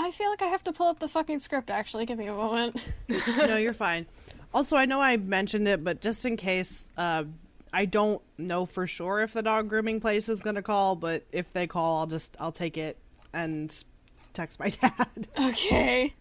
I feel like I have to pull up the fucking script, actually. Give me a moment. No, you're fine. Also, I know I mentioned it, but just in case, I don't know for sure if the dog grooming place is going to call, but if they call, I'll take it and text my dad. Okay.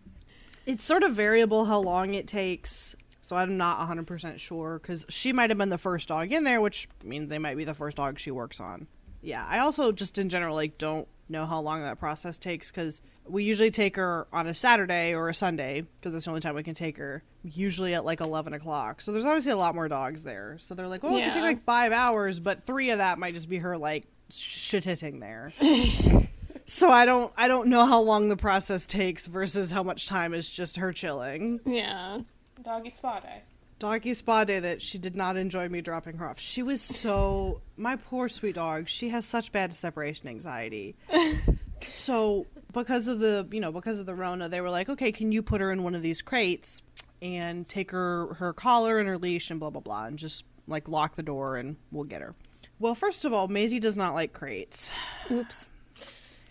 It's sort of variable how long it takes, so I'm not 100% sure, because she might have been the first dog in there, which means they might be the first dog she works on. Yeah, I also just in general, like, don't know how long that process takes, because we usually take her on a Saturday or a Sunday, because that's the only time we can take her, usually at like 11 o'clock. So there's obviously a lot more dogs there. So they're like, well, it could take like 5 hours, but 3 of that might just be her like shit-hitting there. So I don't know how long the process takes versus how much time is just her chilling. Yeah. Doggy spa day. Doggy spa day that she did not enjoy me dropping her off. She was so... My poor sweet dog. She has such bad separation anxiety. So because of the Rona, they were like, okay, can you put her in one of these crates and take her collar and her leash and blah, blah, blah, and just like lock the door and we'll get her. Well, first of all, Maisie does not like crates. Oops.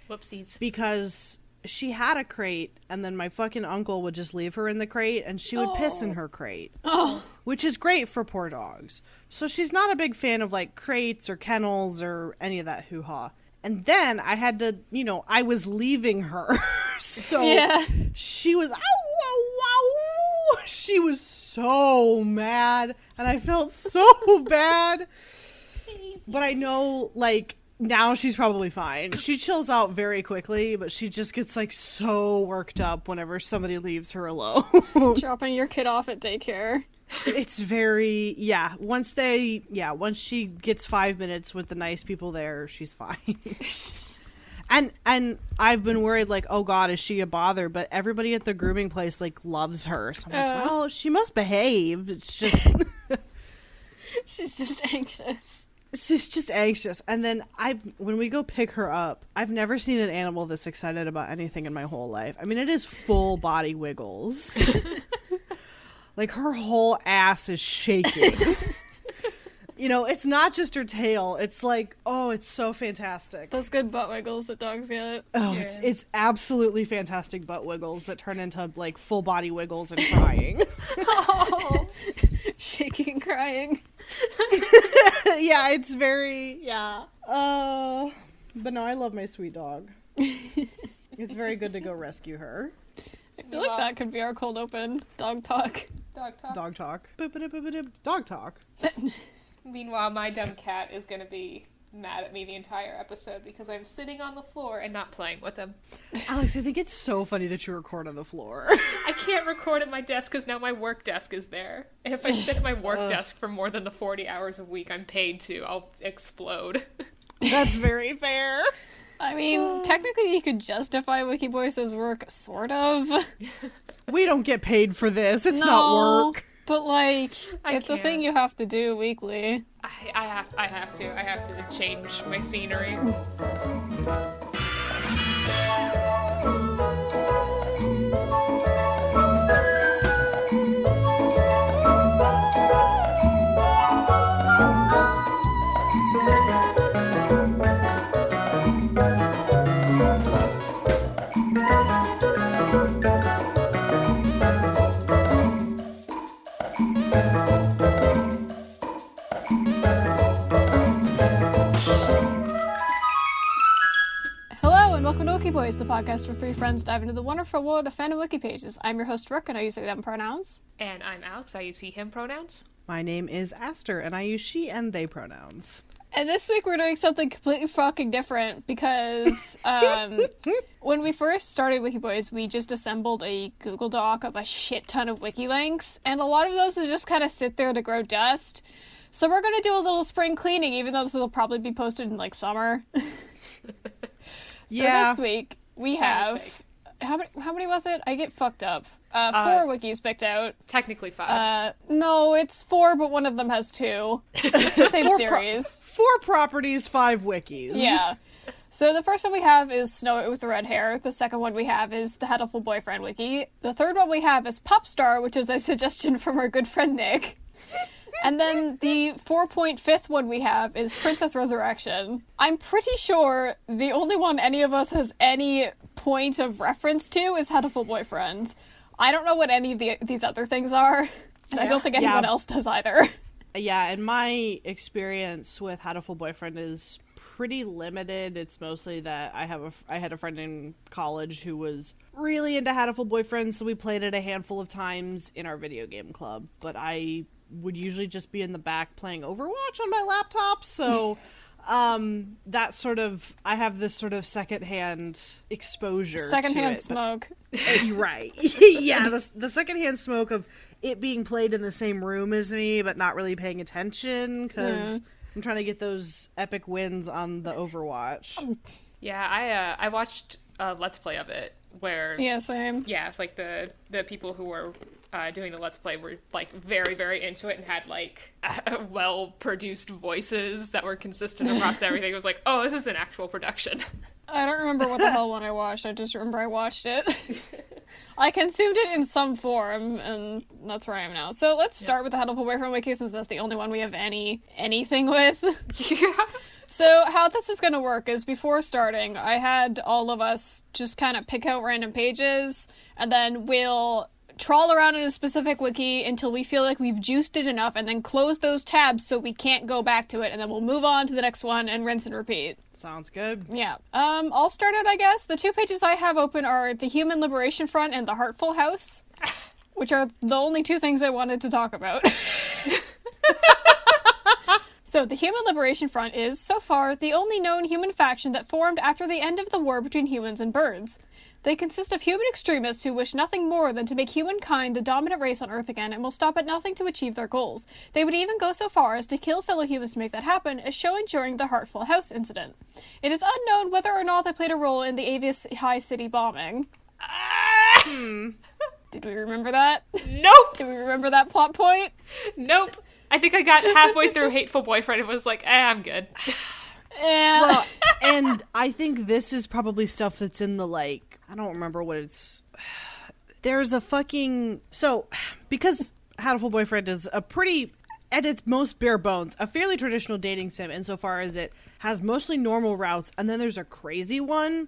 Whoopsies. Because she had a crate, and then my fucking uncle would just leave her in the crate, and she would piss in her crate. Oh. Which is great for poor dogs. So she's not a big fan of, like, crates or kennels or any of that hoo-ha. And then I had to, I was leaving her. So she was, ow, ow, ow. She was so mad, and I felt so bad. But I know, like... Now she's probably fine. She chills out very quickly, but she just gets, like, so worked up whenever somebody leaves her alone. Dropping your kid off at daycare. It's very, once she gets 5 minutes with the nice people there, she's fine. And I've been worried, like, oh God, is she a bother? But everybody at the grooming place, like, loves her. So I'm like, well, she must behave. It's just... She's just anxious. She's just anxious. And then when we go pick her up, I've never seen an animal this excited about anything in my whole life. I mean, it is full body wiggles. Like, her whole ass is shaking. It's not just her tail. It's like, oh, it's so fantastic. Those good butt wiggles that dogs get. Oh, yeah. It's absolutely fantastic butt wiggles that turn into, like, full body wiggles and crying. Oh. Shaking and crying. Yeah, it's very, but no, I love my sweet dog. It's very good to go rescue her. I feel like that could be our cold open. Dog talk. Dog talk. Dog talk. Dog talk. Meanwhile, my dumb cat is going to be mad at me the entire episode because I'm sitting on the floor and not playing with him. Alex, I think it's so funny that you record on the floor. I can't record at my desk because now my work desk is there. And if I sit at my work desk for more than the 40 hours a week I'm paid to, I'll explode. That's very fair. I mean, technically you could justify Wikiboys as work, sort of. We don't get paid for this. It's not work. But, like, it's a thing you have to do weekly. I have to change my scenery. Welcome to Wikiboys, the podcast where three friends dive into the wonderful world of fandom wiki pages. I'm your host, Brooke, and I use they, them pronouns. And I'm Alex, I use he, him pronouns. My name is Aster, and I use she and they pronouns. And this week we're doing something completely fucking different because when we first started Wikiboys, we just assembled a Google Doc of a shit ton of wiki links, and a lot of those will just kind of sit there to grow dust. So we're going to do a little spring cleaning, even though this will probably be posted in, like, summer. So this week, we have... How many was it? I get fucked up. 4 wikis picked out. Technically 5. No, it's 4, but one of them has 2. It's the same series. 4 properties, 5 wikis. Yeah. So the first one we have is Snow White with the Red Hair. The second one we have is the Hatoful Boyfriend wiki. The third one we have is Popstar, which is a suggestion from our good friend Nick. And then the 4.5th one we have is Princess Resurrection. I'm pretty sure the only one any of us has any point of reference to is Hatoful Boyfriend. I don't know what any of these other things are, and I don't think anyone else does either. Yeah, and my experience with Hatoful Boyfriend is pretty limited. It's mostly that I had a friend in college who was really into Hatoful Boyfriend, so we played it a handful of times in our video game club. But I would usually just be in the back playing Overwatch on my laptop, so that sort of, I have this sort of secondhand exposure Secondhand to it, smoke. right. Yeah, the secondhand smoke of it being played in the same room as me, but not really paying attention, because I'm trying to get those epic wins on the Overwatch. Yeah, I watched a Let's Play of it, where... Yeah, same. Yeah, like, the people who were doing the Let's Play were, like, very, very into it and had, like, well-produced voices that were consistent across everything. It was like, oh, this is an actual production. I don't remember what the hell one I watched. I just remember I watched it. I consumed it in some form, and that's where I am now. So let's start with the Hatoful Boyfriend wiki, since that's the only one we have anything with. Yeah. So how this is going to work is, before starting, I had all of us just kind of pick out random pages, and then we'll trawl around in a specific wiki until we feel like we've juiced it enough, and then close those tabs so we can't go back to it, and then we'll move on to the next one and rinse and repeat. Sounds good. Yeah. I'll start it, I guess. The two pages I have open are the Human Liberation Front and the Heartful House, which are the only two things I wanted to talk about. So, the Human Liberation Front is, so far, the only known human faction that formed after the end of the war between humans and birds. They consist of human extremists who wish nothing more than to make humankind the dominant race on Earth again, and will stop at nothing to achieve their goals. They would even go so far as to kill fellow humans to make that happen, as shown during the Heartful House incident. It is unknown whether or not they played a role in the Avius High City bombing. Did we remember that? Nope! Did we remember that plot point? Nope. I think I got halfway through Hateful Boyfriend and was like, I'm good. Yeah. Well, and I think this is probably stuff that's in the, like, I don't remember what it's... There's a fucking... So, because Hatoful Boyfriend is a pretty, at its most bare bones, a fairly traditional dating sim insofar as it has mostly normal routes, and then there's a crazy one.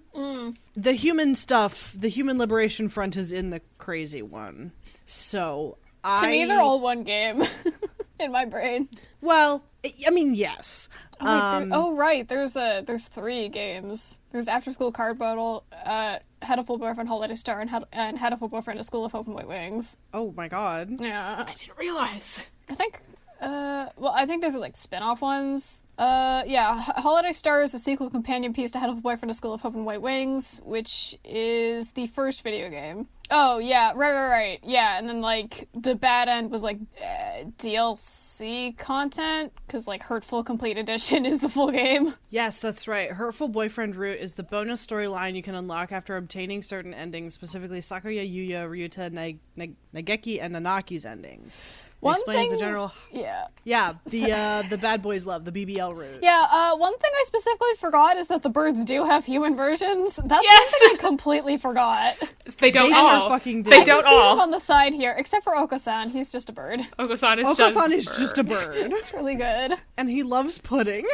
The human stuff, the Human Liberation Front is in the crazy one. So, To me, they're all one game. In my brain. Well, I mean, yes. Right. There's 3 games. There's After School Card Battle, Hatoful Boyfriend Holiday Star, and Hatoful Boyfriend A School of Hope and White Wings. Oh my god. Yeah. I didn't realize. I think, I think there's, like, spin-off ones. Holiday Star is a sequel companion piece to Hatoful Boyfriend A School of Hope and White Wings, which is the first video game. Oh, yeah, right. Yeah, and then, like, the bad end was, like, DLC content, because, like, Hurtful Complete Edition is the full game. Yes, that's right. Hurtful Boyfriend Route is the bonus storyline you can unlock after obtaining certain endings, specifically Sakuya, Yuya, Ryuta, Nageki, and Nanaki's endings. It explains the general... Yeah. Yeah, the bad boys love, the BBL route. Yeah, one thing I specifically forgot is that the birds do have human versions. That's Yes! something I completely forgot. They don't They all. sure fucking do. They I don't can see all. him on the side here, except for Oko-san. He's just a bird. Oko-san is Oko-san is just just a bird. It's really good. And he loves pudding.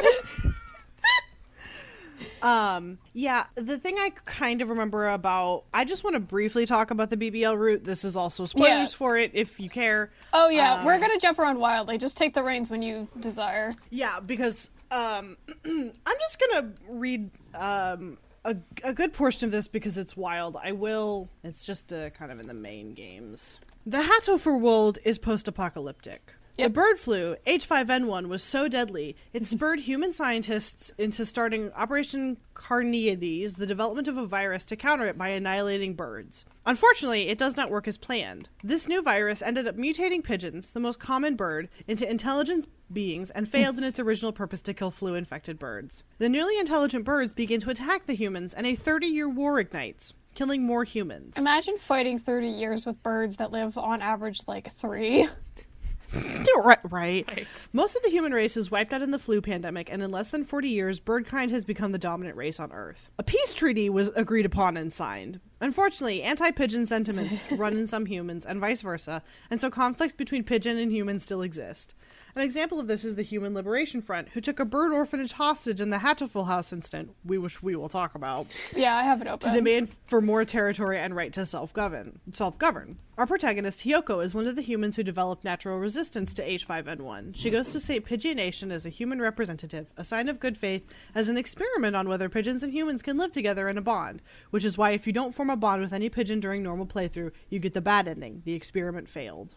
Yeah, the thing I kind of remember about... I just want to briefly talk about the BBL route. This is also spoilers for it, if you care. Oh yeah, we're gonna jump around wildly. Just take the reins when you desire. Yeah, because I'm just gonna read a good portion of this because it's wild. It's just kind of in the main games. The Hatoful world is post-apocalyptic. Yep. The bird flu, H5N1, was so deadly, it spurred human scientists into starting Operation Carneades, the development of a virus to counter it by annihilating birds. Unfortunately, it does not work as planned. This new virus ended up mutating pigeons, the most common bird, into intelligent beings and failed in its original purpose to kill flu-infected birds. The newly intelligent birds begin to attack the humans, and a 30-year war ignites, killing more humans. Imagine fighting 30 years with birds that live on average like 3. Right. Most of the human race is wiped out in the flu pandemic, and in less than 40 years, birdkind has become the dominant race on Earth. A peace treaty was agreed upon and signed. Unfortunately, anti-pigeon sentiments run in some humans, and vice versa, and so conflicts between pigeon and humans still exist. An example of this is the Human Liberation Front, who took a bird orphanage hostage in the Hatoful House incident, which we will talk about, Yeah, I have it open. to demand for more territory and right to self-govern. Our protagonist, Hyoko, is one of the humans who developed natural resistance to H5N1. She goes to St. Pigeon Nation as a human representative, a sign of good faith, as an experiment on whether pigeons and humans can live together in a bond, which is why if you don't form a bond with any pigeon during normal playthrough, you get the bad ending. The experiment failed.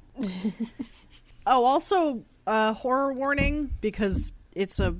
Oh, also, horror warning, because it's a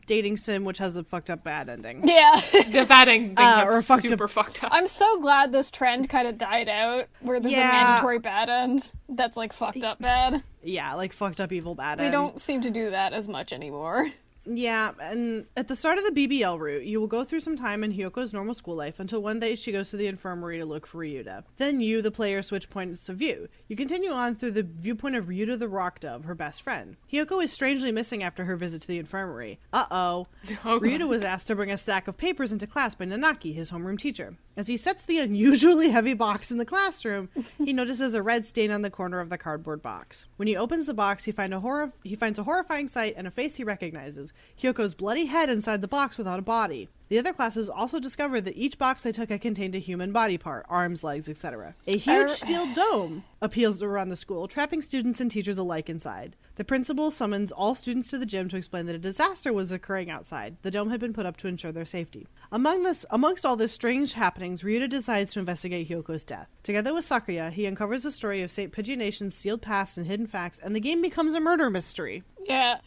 dating sim which has a fucked up bad ending. Yeah. The bad ending or fucked super fucked up. I'm so glad this trend kind of died out, where there's a mandatory bad end that's, like, fucked up bad. Yeah, like fucked up evil bad We end. don't seem to do that as much anymore. Yeah, and at the start of the BBL route, you will go through some time in Hyoko's normal school life until one day she goes to the infirmary to look for Ryuta. Then you, the player, switch points of view. You continue on through the viewpoint of Ryuta the rock dove, her best friend. Hyoko is strangely missing after her visit to the infirmary. Uh-oh. Ryuta was asked to bring a stack of papers into class by Nanaki, his homeroom teacher. As he sets the unusually heavy box in the classroom, he notices a red stain on the corner of the cardboard box. When he opens the box, he finds a horrifying sight and a face he recognizes. Hyoko's bloody head inside the box without a body. The other classes also discovered that each box they took had contained a human body part, arms, legs, etc. A huge steel dome appeals around the school, trapping students and teachers alike inside. The principal summons all students to the gym to explain that a disaster was occurring outside. The dome had been put up to ensure their safety. Amongst all this strange happenings, Ryuta decides to investigate Hyoko's death. Together with Sakuya, he uncovers the story of St. Pigeon Nation's sealed past and hidden facts, and the game becomes a murder mystery. Yeah.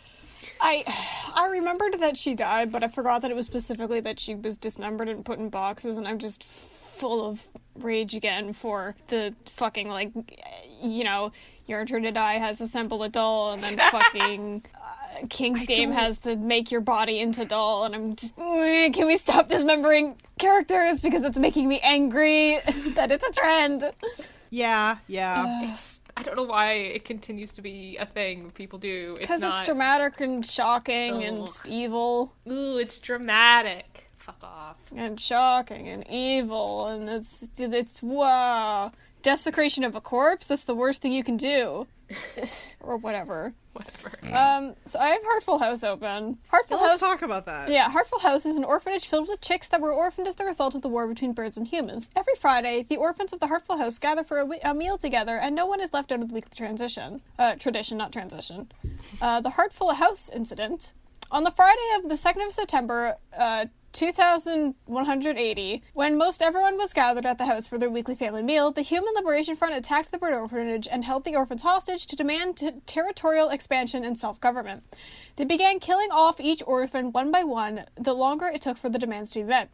I remembered that she died, but I forgot that it was specifically that she was dismembered and put in boxes, and I'm just full of rage again for the fucking, like, you know, Your Turn to Die has assemble a doll, and then fucking King's Game has to make your body into doll, and I'm just, can we stop dismembering characters, because it's making me angry that it's a trend. Yeah. I don't know why it continues to be a thing people do. Because it's dramatic and shocking and evil. Ooh, it's dramatic. Fuck off. And shocking and evil, and it's wow. Desecration of a corpse? That's the worst thing you can do. Or whatever. So I have Heartful House open. Let's talk about that. Yeah, Heartful House is an orphanage filled with chicks that were orphaned as the result of the war between birds and humans. Every Friday, the orphans of the Heartful House gather for a meal together, and no one is left out of the weekly tradition, not transition. The Heartful House incident. On the Friday of the 2nd of September, 2180, when most everyone was gathered at the house for their weekly family meal, the Human Liberation Front attacked the bird orphanage and held the orphans hostage to demand territorial expansion and self-government. They began killing off each orphan one by one, the longer it took for the demands to be met.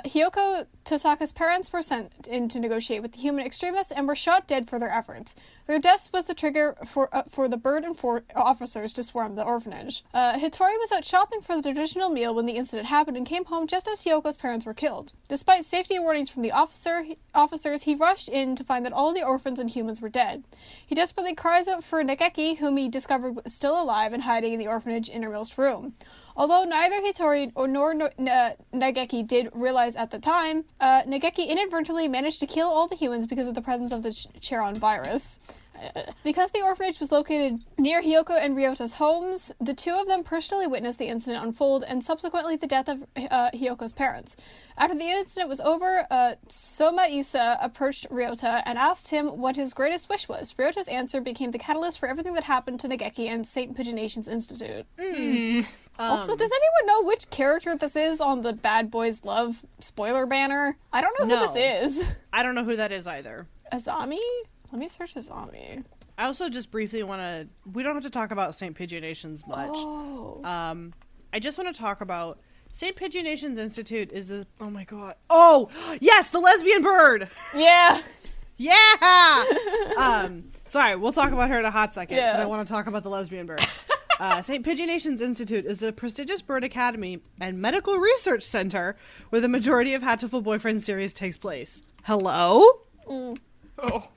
Hyoko Tosaka's parents were sent in to negotiate with the human extremists and were shot dead for their efforts. Their deaths was the trigger for the bird and officers to swarm the orphanage. Hitori was out shopping for the traditional meal when the incident happened and came home just as Hyoko's parents were killed. Despite safety warnings from the officers, he rushed in to find that all the orphans and humans were dead. He desperately cries out for Nageki, whom he discovered was still alive and hiding in the orphanage innermost room. Although neither Hitori nor Nageki did realize at the time, Nageki inadvertently managed to kill all the humans because of the presence of the Charon virus. Because the orphanage was located near Hyoko and Ryota's homes, the two of them personally witnessed the incident unfold and subsequently the death of Hyoko's parents. After the incident was over, Soma Isa approached Ryota and asked him what his greatest wish was. Ryota's answer became the catalyst for everything that happened to Nageki and St. Pigeonations Institute. Also, does anyone know which character this is on the Bad Boys Love spoiler banner? I don't know who this is. I don't know who that is either. Azami? Let me search Azami. I also just briefly want to... We don't have to talk about St. Pigeonations much. Oh. I just want to talk about... St. Pigeonations Institute is the... Oh my god. Oh! Yes! The lesbian bird! Yeah! Yeah! Sorry, we'll talk about her in a hot second. Yeah. Because I want to talk about the lesbian bird. St. Pigeonations Institute is a prestigious bird academy and medical research center where the majority of Hatoful Boyfriend series takes place. Hello? Oh.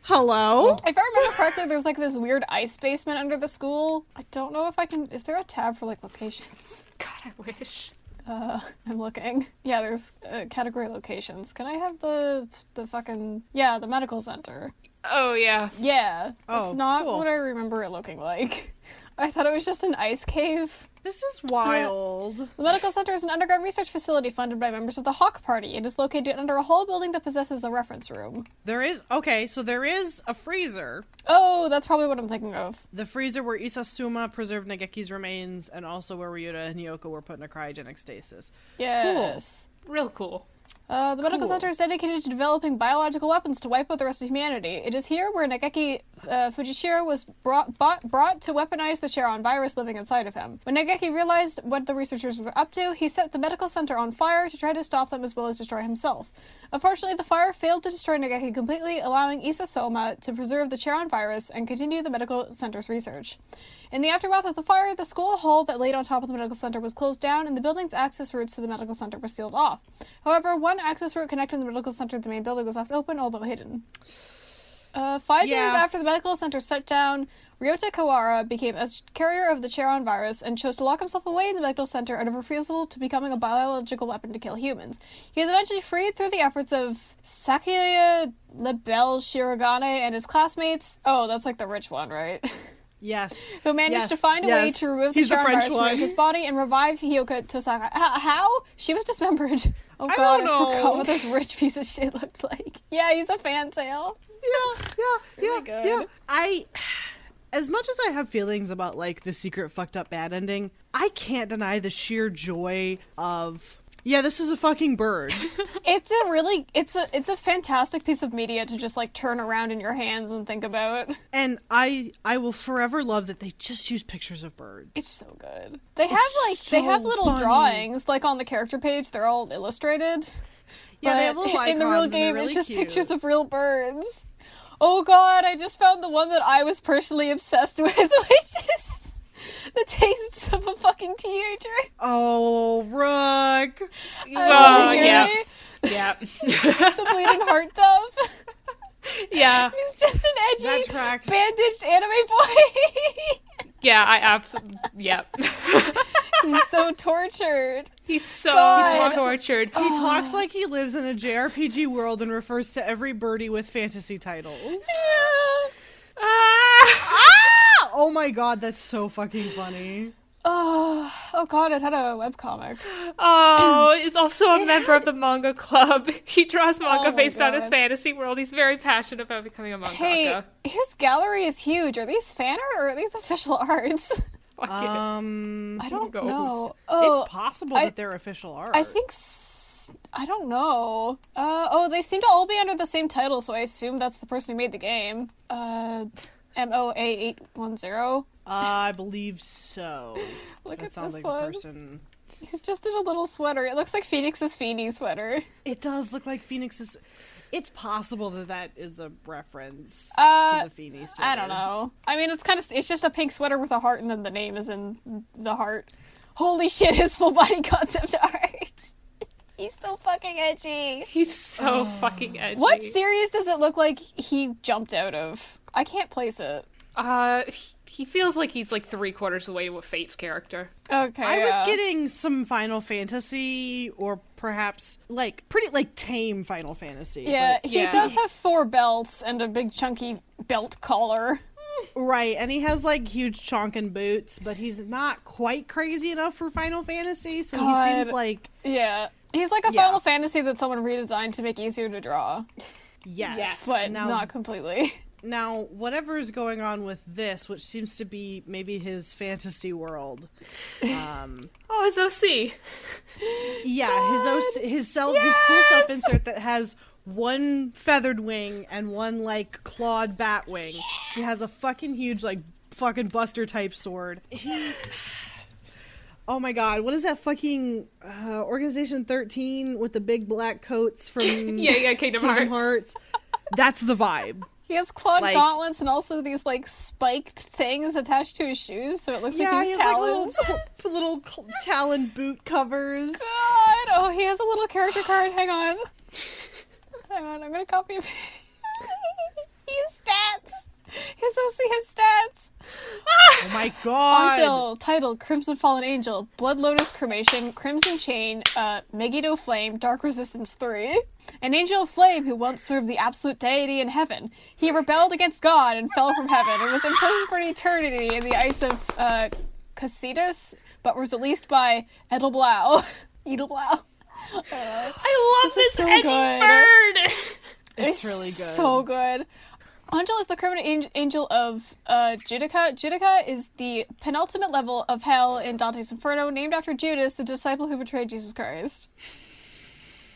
Hello? If I remember correctly, there's like this weird ice basement under the school. I don't know if I can... Is there a tab for like locations? God, I wish. I'm looking. Yeah, there's category locations. Can I have the fucking... Yeah, the medical center. Oh, yeah. Yeah. Oh, it's not cool. what I remember it looking like. I thought it was just an ice cave. This is wild. The medical center is an underground research facility funded by members of the Hawk Party. It is located under a whole building that possesses a reference room. There is a freezer. Oh, that's probably what I'm thinking of. The freezer where Isasuma preserved Nageki's remains, and also where Ryuta and Hiyoko were put in a cryogenic stasis. Yes. Real cool. The medical center is dedicated to developing biological weapons to wipe out the rest of humanity. It is here where Nageki Fujishiro was brought to weaponize the Charon virus living inside of him. When Nageki realized what the researchers were up to, he set the medical center on fire to try to stop them as well as destroy himself. Unfortunately, the fire failed to destroy Nageki completely, allowing Isasoma to preserve the Charon virus and continue the medical center's research. In the aftermath of the fire, the school hall that laid on top of the medical center was closed down, and the building's access routes to the medical center were sealed off. However, one access route connecting the medical center to the main building was left open, although hidden. 5 years after the medical center shut down, Ryota Kawara became a carrier of the Charon virus and chose to lock himself away in the medical center out of refusal to becoming a biological weapon to kill humans. He was eventually freed through the efforts of Sakuya Lebel Shirogane and his classmates. Oh, that's like the rich one, right? Yes. Who managed to find a way to remove the Charon virus from his body and revive Hiyoko Tosaka. How? She was dismembered. Oh god, I forgot what this rich piece of shit looked like. Yeah, he's a fantail. Yeah. As much as I have feelings about, like, the secret fucked up bad ending, I can't deny the sheer joy of... Yeah, this is a fucking bird. It's a fantastic piece of media to just like turn around in your hands and think about. And I will forever love that they just use pictures of birds. It's so good. They have little funny. drawings like on the character page. They're all illustrated. Yeah, they have little icons. In the real and game, really it's just cute. pictures of real birds. Oh god, I just found the one that I was personally obsessed with, which is the tastes of a fucking teenager. Oh, Rook. Well, yeah. Yeah. The bleeding heart dove. Yeah. He's just an edgy, That tracks. bandaged anime boy. Yeah, I absolutely... Yeah. He's so tortured. He's so God. tortured. He talks like he lives in a JRPG world and refers to every birdie with fantasy titles. Oh my god, that's so fucking funny. Oh god, it had a webcomic. Oh, he's also a member of the manga club. He draws manga Oh my based on his God. fantasy world. He's very passionate about becoming a mangaka. Hey, his gallery is huge. Are these fan art or are these official arts? Fuck it. I don't knows? know. Oh, It's possible that they're official art. I think... I don't know. They seem to all be under the same title, so I assume that's the person who made the game. MOA810. I believe so. Look That at sounds this like one. a person. He's just in a little sweater. It looks like Phoenix's Feeny sweater. It does look like Phoenix's. It's possible that is a reference Uh, to the Phoenix sweater. I don't know. I mean, it's just a pink sweater with a heart, and then the name is in the heart. Holy shit, his full body concept art. He's so fucking edgy. He's so fucking edgy. What series does it look like he jumped out of? I can't place it. He feels like he's like 3/4 of the way to a Fate's character. Okay, I was getting some Final Fantasy, or perhaps like pretty like tame Final Fantasy. Yeah, but- he does have 4 belts and a big chunky belt collar. right. And he has like huge chonkin boots, but he's not quite crazy enough for Final Fantasy. So God. he seems like Yeah. He's like a Yeah. Final Fantasy that someone redesigned to make easier to draw. yes, But now, not completely. Now, whatever is going on with this, which seems to be maybe his fantasy world. Oh, it's OC. Yeah, his cool self insert that has one feathered wing and one like clawed bat wing. He has a fucking huge like fucking Buster type sword. Oh my god, what is that fucking Organization 13 with the big black coats from Yeah, Kingdom Hearts. That's the vibe. He has clawed Like- gauntlets and also these like spiked things attached to his shoes, so it looks Yeah, like he he's has talons. like little talon boot covers. God! Oh, he has a little character card. Hang on. I'm gonna copy him. He has stats. his stats. Oh my god. Angel, title, Crimson Fallen Angel, Blood Lotus Cremation, Crimson Chain, Megiddo Flame, Dark Resistance 3. An angel of flame who once served the absolute deity in heaven. He rebelled against God and fell from heaven and was imprisoned for an eternity in the ice of, Casitas, but was released by Edelblau. Edelblau. I love this so edgy good. bird. It's really good. So good. Angel is the criminal angel of Judica. Judica is the penultimate level of hell in Dante's Inferno, named after Judas, the disciple who betrayed Jesus Christ.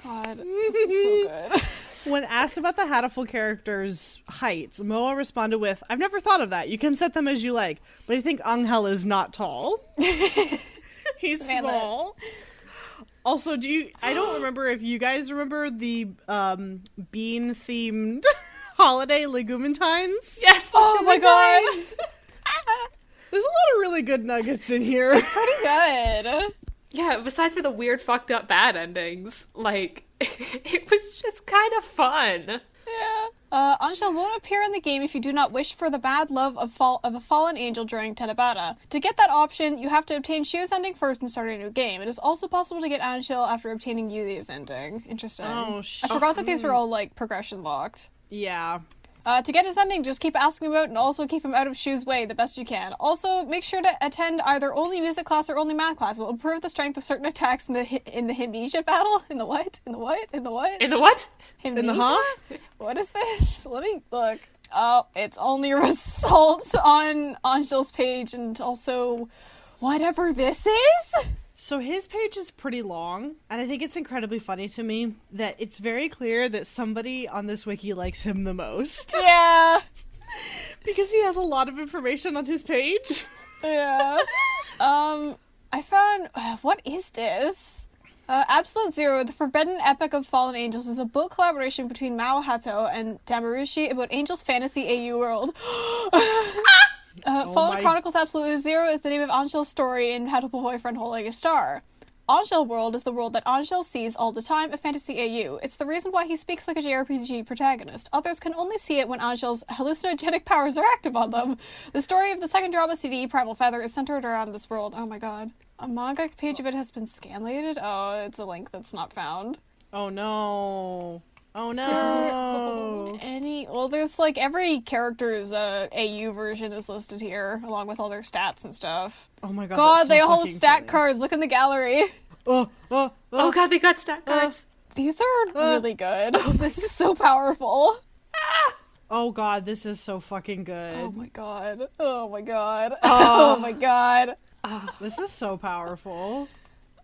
God, this is so good. When asked about the Hatoful characters' heights, Moa responded with, "I've never thought of that. You can set them as you like, but I think Angel is not tall. He's small." Also, I don't remember if you guys remember the bean-themed holiday Legumintines? Yes. Oh my god. There's a lot of really good nuggets in here. It's pretty good. Yeah, besides for the weird fucked up bad endings, like, it was just kind of fun. Yeah. Angel won't appear in the game if you do not wish for the bad love of a fallen angel during Tenebata. To get that option, you have to obtain Shio's ending first and start a new game. It is also possible to get Angel after obtaining Yudi's ending. Interesting. Oh, I forgot that these were all, like, progression locked. Yeah. To get his ending, just keep asking him out and also keep him out of Shu's way the best you can. Also, make sure to attend either only music class or only math class. It will improve the strength of certain attacks in the Himeji battle. In the what? In the what? In the what? In the what? Himeji? In the huh? What is this? Let me look. Oh, it's only results on Angel's page and also whatever this is? So his page is pretty long, and I think it's incredibly funny to me that it's very clear that somebody on this wiki likes him the most. Yeah. Because he has a lot of information on his page. Yeah. I found... what is this? Absolute Zero, The Forbidden Epic of Fallen Angels is a book collaboration between Mao Hato and Damarushi about Angel's fantasy AU world. Fallen Chronicles Absolute Zero is the name of Angel's story in Hatoful Boyfriend Holding a Star. Angel World is the world that Angel sees all the time, a fantasy AU. It's the reason why he speaks like a JRPG protagonist. Others can only see it when Angel's hallucinogenic powers are active on them. The story of the second drama CD, Primal Feather, is centered around this world. Oh my god. A manga page of it has been scanlated? Oh, it's a link that's not found. Oh no. Oh no. Well, there's like every character's AU version is listed here, along with all their stats and stuff. Oh my god. God, that's so they all have fucking stat funny. cards. Look in the gallery. Oh god, they got stat cards. These are really good. This is so powerful. Oh god, this is so fucking good. Oh my god. Oh my god. Oh my god. This is so powerful.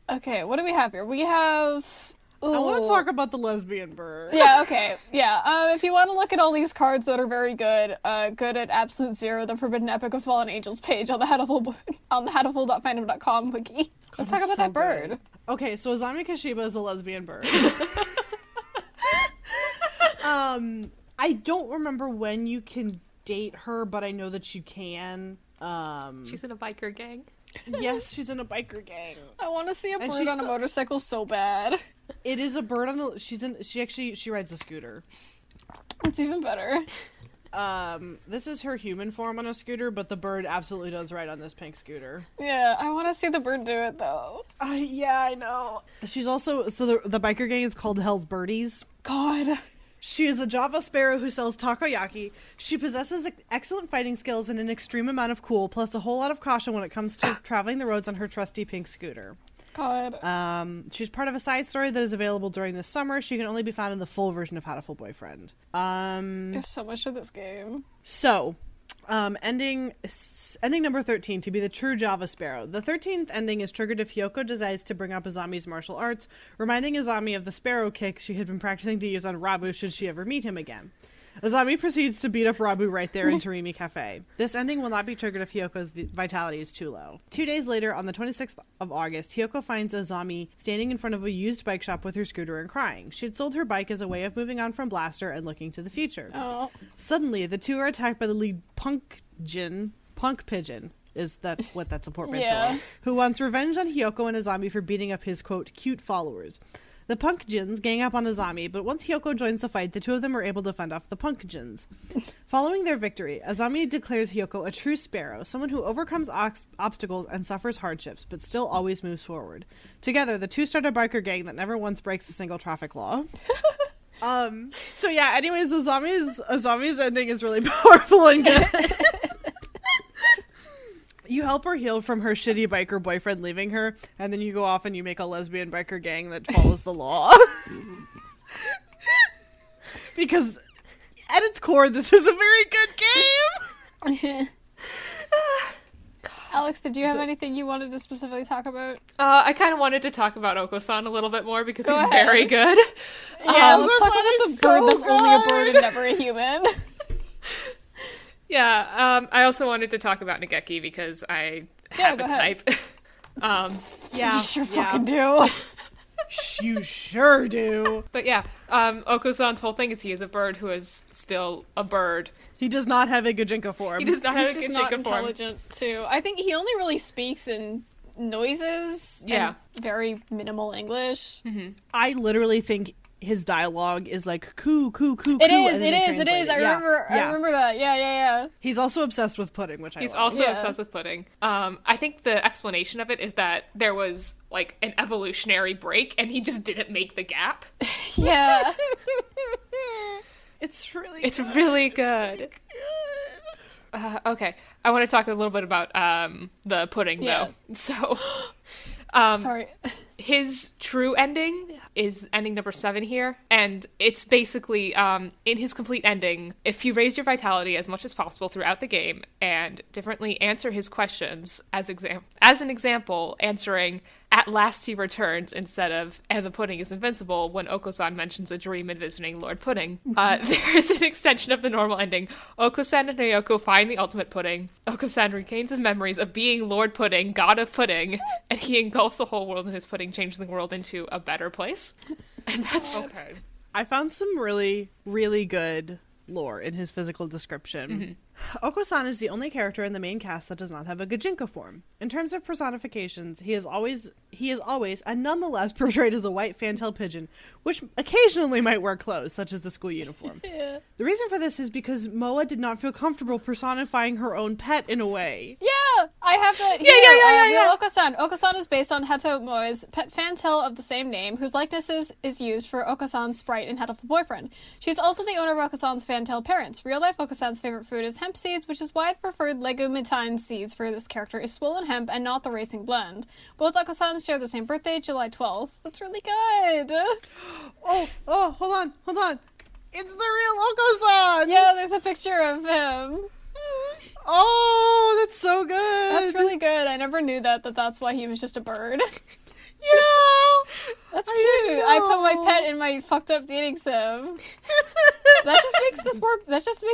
Okay, what do we have here? We have... I want Ooh. to talk about the lesbian bird. Yeah, okay. Yeah, if you want to look at all these cards that are very good, good at Absolute Zero, the Forbidden Epic of Fallen Angels page on the hatoful.fandom.com wiki. Let's talk about that bird. Good. Okay, so Azami Kashiba is a lesbian bird. I don't remember when you can date her, but I know that you can. She's in a biker gang. Yes, she's in a biker gang. I want to see a And bird she's on a motorcycle so bad. It is a bird on a... She rides a scooter. It's even better. This is her human form on a scooter, but the bird absolutely does ride on this pink scooter. Yeah, I want to see the bird do it, though. Yeah, I know. She's also... So the biker gang is called Hell's Birdies. God. She is a Java sparrow who sells takoyaki. She possesses excellent fighting skills and an extreme amount of cool, plus a whole lot of caution when it comes to traveling the roads on her trusty pink scooter. God. She's part of a side story that is available during the summer. She can only be found in the full version of Hatoful Boyfriend. There's so much to this game. So, ending number 13 to be the true Java Sparrow. The 13th ending is triggered if Hyoko decides to bring up Azami's martial arts, reminding Azami of the sparrow kick she had been practicing to use on Rabu should she ever meet him again. Azami proceeds to beat up Rabu right there in Tarimi Cafe. This ending will not be triggered if Hyoko's vitality is too low. 2 days later, on the 26th of August, Hyoko finds Azami standing in front of a used bike shop with her scooter and crying. She had sold her bike as a way of moving on from Blaster and looking to the future. Oh. Suddenly, the two are attacked by the lead punk pigeon. Is that what that's a portmanteau? Yeah. Who wants revenge on Hyoko and Azami for beating up his, quote, cute followers. The Punkjins gang up on Azami, but once Hyoko joins the fight, the two of them are able to fend off the Punkjins. Following their victory, Azami declares Hyoko a true sparrow, someone who overcomes obstacles and suffers hardships, but still always moves forward. Together, the two start a biker gang that never once breaks a single traffic law. So yeah, anyways, Azami's ending is really powerful and good. You help her heal from her shitty biker boyfriend leaving her, and then you go off and you make a lesbian biker gang that follows the law. Because at its core, this is a very good game. Alex, did you have anything you wanted to specifically talk about? I kind of wanted to talk about Oko-san a little bit more because he's ahead. very good. Yeah, let's talk about the so bird that's only a bird good. and never a human. Yeah, I also wanted to talk about Nageki because I have go a ahead. type. Yeah, You sure fucking do. You sure do. But yeah, Oko-san's whole thing is he is a bird who is still a bird. He does not have a Gajinka form. He does not He's have a just good not Jinka form. intelligent, too. I think he only really speaks in noises. Yeah. And very minimal English. I literally think his dialogue is like coo, coo, coo, It coo, is. and then they translate it. I remember that. Yeah. He's also obsessed with pudding, which I He's love. also Yeah. obsessed with pudding. I think the explanation of it is that there was like an evolutionary break and he just didn't make the gap. Yeah. It's really It's good. really good. Okay, I want to talk a little bit about the pudding Yeah. though. So, Sorry. his true ending is ending number 7 here, and it's basically in his complete ending, if you raise your vitality as much as possible throughout the game and differently answer his questions, as an example, answering "at last he returns" instead of "and the pudding is invincible" when Oko-san mentions a dream and visiting Lord Pudding. There is an extension of the normal ending. Oko-san and Ryoko find the ultimate pudding. Oko-san retains his memories of being Lord Pudding, god of pudding, and he engulfs the whole world in his pudding, changing the world into a better place. And that's Okay. I found some really, really good lore in his physical description. Oko-san is the only character in the main cast that does not have a Gajinka form. In terms of personifications, he is always and nonetheless portrayed as a white fantail pigeon, which occasionally might wear clothes, such as the school uniform. Yeah. The reason for this is because Moa did not feel comfortable personifying her own pet in a way. Yeah, I have that Yeah, here. yeah. Real Oko-san. Oko-san is based on Hato Moe's pet fantail of the same name, whose likeness is used for Oko-san's sprite in Hatoful Boyfriend. She's also the owner of Oko-san's fantail parents. Real-life Oko-san's favorite food is hemp seeds, which is why the preferred legumitine seeds for this character is swollen hemp and not the racing blend. Both Oko-sans share the same birthday, July 12th. That's really good. Oh, hold on. It's the real Oko-san! Yeah, there's a picture of him. Oh, that's so good! That's really good. I never knew that's why he was just a bird. Yeah! That's I cute. didn't I put my know. pet in my fucked up dating sim. That just makes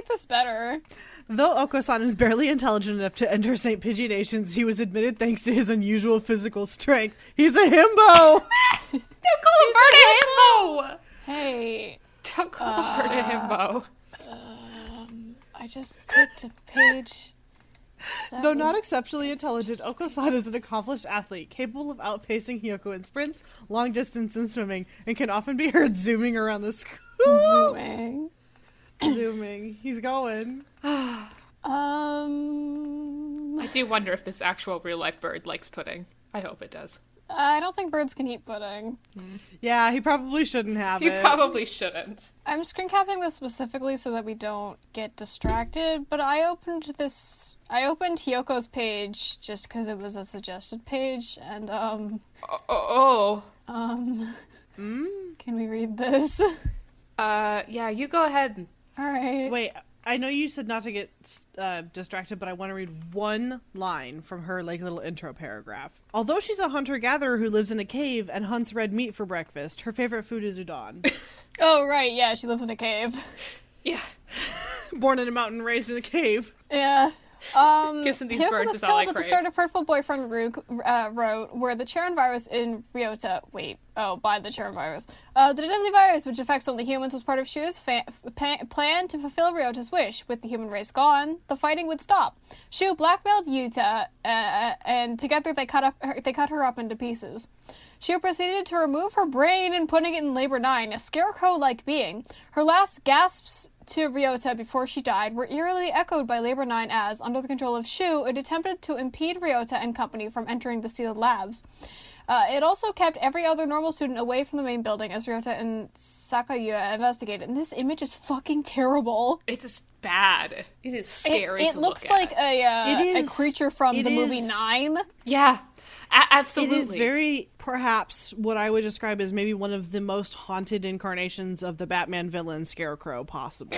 this better. Though Oko-san is barely intelligent enough to enter St. Pidgey Nations, he was admitted thanks to his unusual physical strength. He's a himbo! Don't call a bird a himbo! Hey, Don't call a bird a himbo. I just clicked a page. that Though was- not exceptionally intelligent, Oko-san is an accomplished athlete, capable of outpacing Hyoko in sprints, long distance, and swimming, and can often be heard zooming around the school. Zooming. Zooming. He's going. I do wonder if this actual real-life bird likes pudding. I hope it does. I don't think birds can eat pudding. Yeah, he probably shouldn't have You it. probably shouldn't. I'm screen capping this specifically so that we don't get distracted, but I opened Hyoko's page just because it was a suggested page, and, can we read this? Yeah, you go ahead. Alright. Wait, I know you said not to get distracted, but I want to read one line from her little intro paragraph. Although she's a hunter-gatherer who lives in a cave and hunts red meat for breakfast, her favorite food is udon. Oh, right, yeah, she lives in a cave. Yeah. Born in a mountain, raised in a cave. Yeah. Kissing these Hyoko birds was is all I killed at the crave. start of Hatoful Boyfriend wrote, where the Charon virus in Ryota... by the Charon virus. The deadly virus, which affects only humans, was part of Shu's plan to fulfill Ryota's wish. With the human race gone, the fighting would stop. Shu blackmailed Yuta, and together they cut her up into pieces. Shu proceeded to remove her brain and putting it in Labor 9, a scarecrow-like being. Her last gasps to Ryota before she died were eerily echoed by Labor 9 as, under the control of Shu, it attempted to impede Ryota and company from entering the sealed labs. It also kept every other normal student away from the main building as Ryota and Sakayuya investigated. And this image is fucking terrible. It's just bad. It is scary It to looks look at. like a creature from the movie 9. Yeah, absolutely. It is very, perhaps, what I would describe as maybe one of the most haunted incarnations of the Batman villain Scarecrow possible.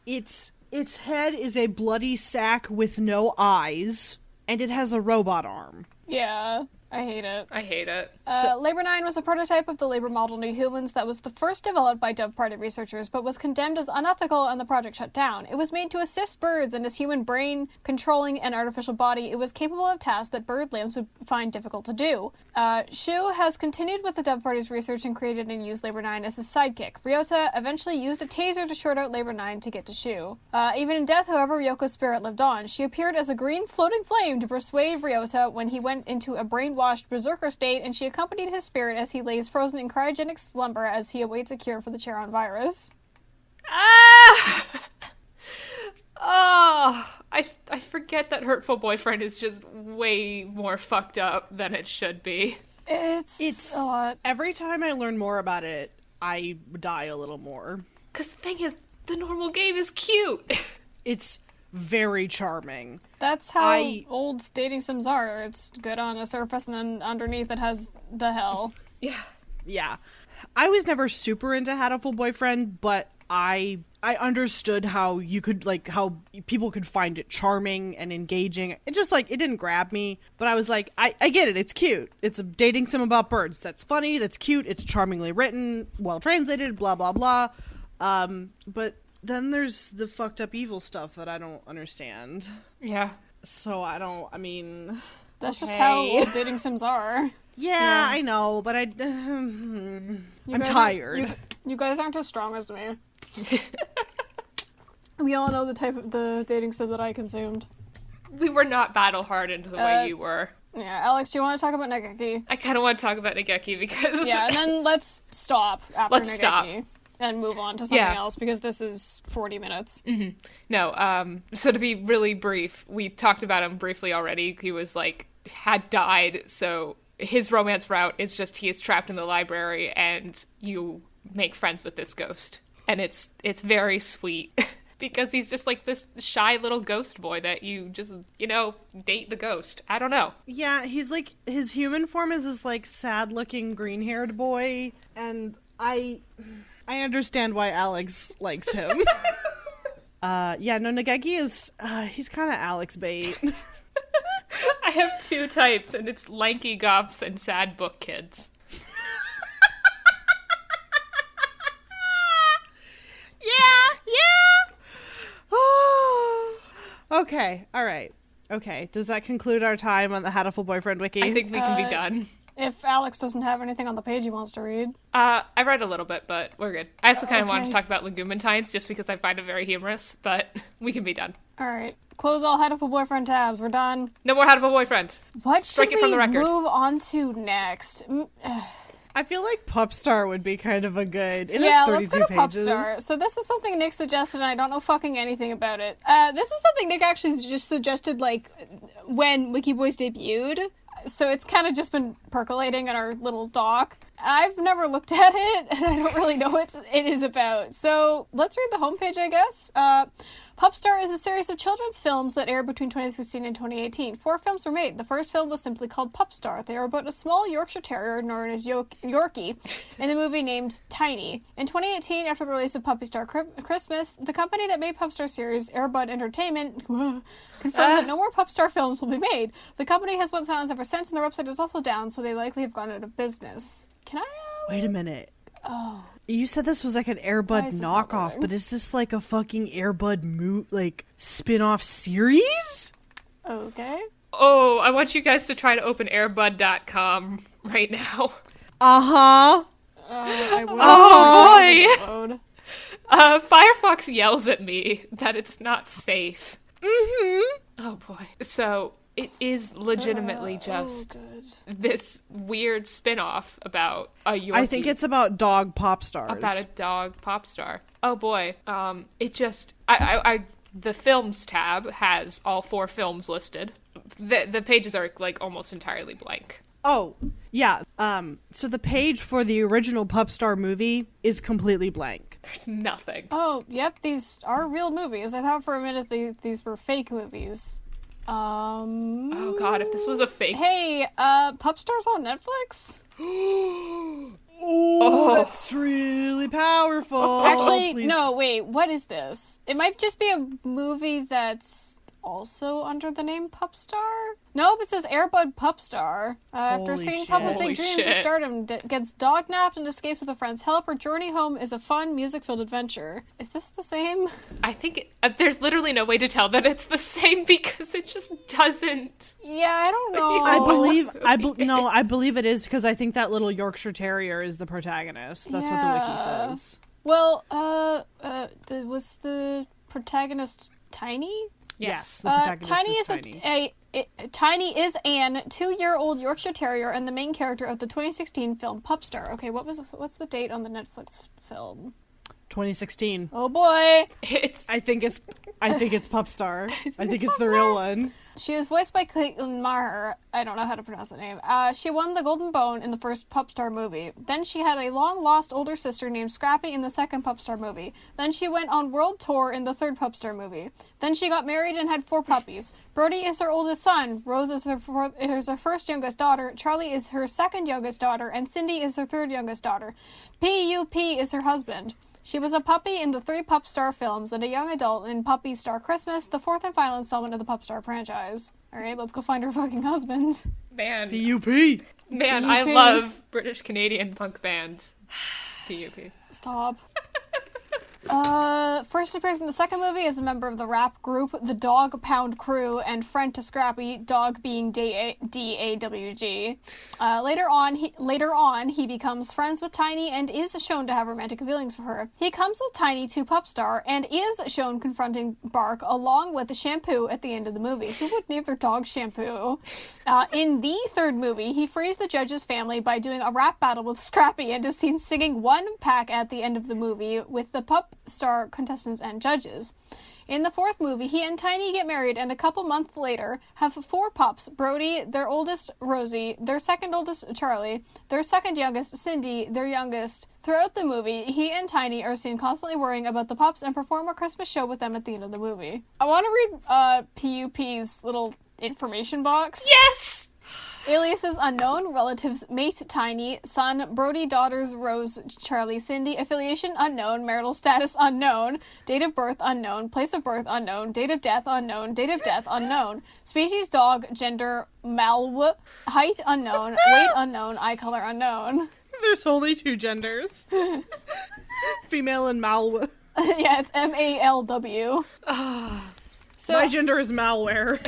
Its head is a bloody sack with no eyes, and it has a robot arm. Yeah. I hate it. I hate it. Labor 9 was a prototype of the labor model New Humans that was the first developed by Dove Party researchers, but was condemned as unethical and the project shut down. It was made to assist birds in its human brain controlling an artificial body. It was capable of tasks that bird lambs would find difficult to do. Shu has continued with the Dove Party's research and created and used Labor 9 as his sidekick. Ryota eventually used a taser to short out Labor 9 to get to Shu. Even in death, however, Ryoko's spirit lived on. She appeared as a green floating flame to persuade Ryota when he went into a brainwashed berserker state, and she accompanied his spirit as he lays frozen in cryogenic slumber as he awaits a cure for the Charon virus. Ah! Oh, I forget that Hurtful Boyfriend is just way more fucked up than it should be. It's a lot. Every time I learn more about it, I die a little more. Because the thing is, the normal game is cute. It's very charming. That's how old dating sims are. It's good on the surface, and then underneath it has the hell. Yeah. I was never super into Hatoful Boyfriend, but I understood how you could, how people could find it charming and engaging. It just, it didn't grab me. But I was like, I get it. It's cute. It's a dating sim about birds. That's funny. That's cute. It's charmingly written, well translated, blah, blah, blah. But then there's the fucked up evil stuff that I don't understand. Yeah. So That's just how old dating sims are. Yeah, I know, but I'm tired. You guys aren't as strong as me. We all know the type of the dating sim that I consumed. We were not battle hardened the way you were. Yeah, Alex, do you want to talk about Negeki? I kind of want to talk about Negeki because... Yeah, and then let's stop after Let's Negeki. Stop. And move on to something else, because this is 40 minutes. Mm-hmm. No, so to be really brief, we talked about him briefly already. He was, had died, so his romance route is just he is trapped in the library, and you make friends with this ghost. And it's very sweet, because he's just, this shy little ghost boy that you just, date the ghost. I don't know. Yeah, he's, his human form is this, sad-looking, green-haired boy, and I understand why Alex likes him. Negeki is, he's kind of Alex bait. I have two types, and it's lanky goths and sad book kids. Okay, alright. Okay, does that conclude our time on the Hatoful Boyfriend wiki? I think we can be done. If Alex doesn't have anything on the page he wants to read. I read a little bit, but we're good. I also kind of wanted to talk about Legumantines, just because I find it very humorous, but we can be done. Alright. Close all Hatoful Boyfriend tabs. We're done. No more Hatoful Boyfriend. What Strike should it from we the record. move on to next? I feel like Pupstar would be kind of a good... It Yeah, has let's 32 go to pages. Pupstar. So this is something Nick suggested, and I don't know fucking anything about it. This is something Nick actually just suggested, when Wikiboys debuted. So it's kind of just been percolating in our little doc. I've never looked at it, and I don't really know what it is about. So let's read the homepage, I guess. Pupstar is a series of children's films that aired between 2016 and 2018. 4 films were made. The first film was simply called Pupstar. They are about a small Yorkshire Terrier known as Yorkie in the movie named Tiny. In 2018, after the release of Puppy Star Christmas, the company that made Pupstar series, Airbud Entertainment, confirmed that no more Pupstar films will be made. The company has went silent ever since, and their website is also down, so they likely have gone out of business. Can I... Wait a minute. Oh... You said this was an Why Airbud is this not knockoff, loading? but is this a fucking Airbud spin-off series? Okay. Oh, I want you guys to try to open airbud.com right now. Uh-huh. I will. Oh, boy. Firefox yells at me that it's not safe. Mm-hmm. Oh, boy. So, it is legitimately just this weird spin-off about a Yorkie. I think it's about dog pop stars. About a dog pop star. Oh, boy. It just... the films tab has all 4 films listed. The pages are, like, almost entirely blank. Oh, yeah. So the page for the original Pup Star movie is completely blank. There's nothing. Oh, yep, these are real movies. I thought for a minute these were fake movies. Oh god, if this was a fake... Hey, Pup Star's on Netflix? Oh, that's really powerful. Actually, Please. no, wait, what is this? It might just be a movie that's also under the name Pup Star? Nope, it says Airbud Pup Star. After Holy singing shit. public Holy big dreams of shit. stardom, gets dog-napped and escapes with a friend's help. Her journey home is a fun, music-filled adventure. Is this the same? I think there's literally no way to tell that it's the same because it just doesn't. Yeah, I don't know. I believe it is because I think that little Yorkshire Terrier is the protagonist. That's what the wiki says. Well, was the protagonist Tiny? Yes. The protagonist Tiny is is Tiny is an 2-year-old Yorkshire Terrier and the main character of the 2016 film Pup Star. Okay, what's the date on the Netflix film? 2016. Oh boy! I think it's Pup Star. I think it's the real one. She is voiced by Caitlin Maher. I don't know how to pronounce the name. She won the Golden Bone in the first Pup Star movie. Then she had a long-lost older sister named Scrappy in the second Pup Star movie. Then she went on world tour in the third Pup Star movie. Then she got married and had 4 puppies. Brody is her oldest son. Rose is her first youngest daughter. Charlie is her second youngest daughter. And Cindy is her third youngest daughter. P.U.P. is her husband. She was a puppy in the 3 Pup Star films and a young adult in Puppy Star Christmas, the 4th and final installment of the Pup Star franchise. Alright, let's go find her fucking husband. Man, P.U.P. man, I love British Canadian punk band. P.U.P. Stop. First appears in the second movie as a member of the rap group The Dog Pound Crew and friend to Scrappy, dog being D-A-W-G. Later on, he becomes friends with Tiny and is shown to have romantic feelings for her. He comes with Tiny to Pup Star and is shown confronting Bark along with the shampoo at the end of the movie. Who would name their dog Shampoo? In the third movie, he frees the judge's family by doing a rap battle with Scrappy and is seen singing One Pack at the end of the movie with the Pup Star contestants and judges. In the fourth movie, he and Tiny get married and a couple months later have 4 pups, Brody, their oldest Rosie, their second oldest Charlie, their second youngest Cindy, their youngest. Throughout the movie, he and Tiny are seen constantly worrying about the pups and perform a Christmas show with them at the end of the movie. I want to read PUP's little information box. Yes! Aliases unknown, relatives mate Tiny, son Brody, daughters Rose, Charlie, Cindy, affiliation unknown, marital status unknown, date of birth unknown, place of birth unknown, date of death unknown, species dog, gender malw, height unknown, weight unknown, eye color unknown. There's only 2 genders. Female and malware. Yeah, it's MALW. So, my gender is malware.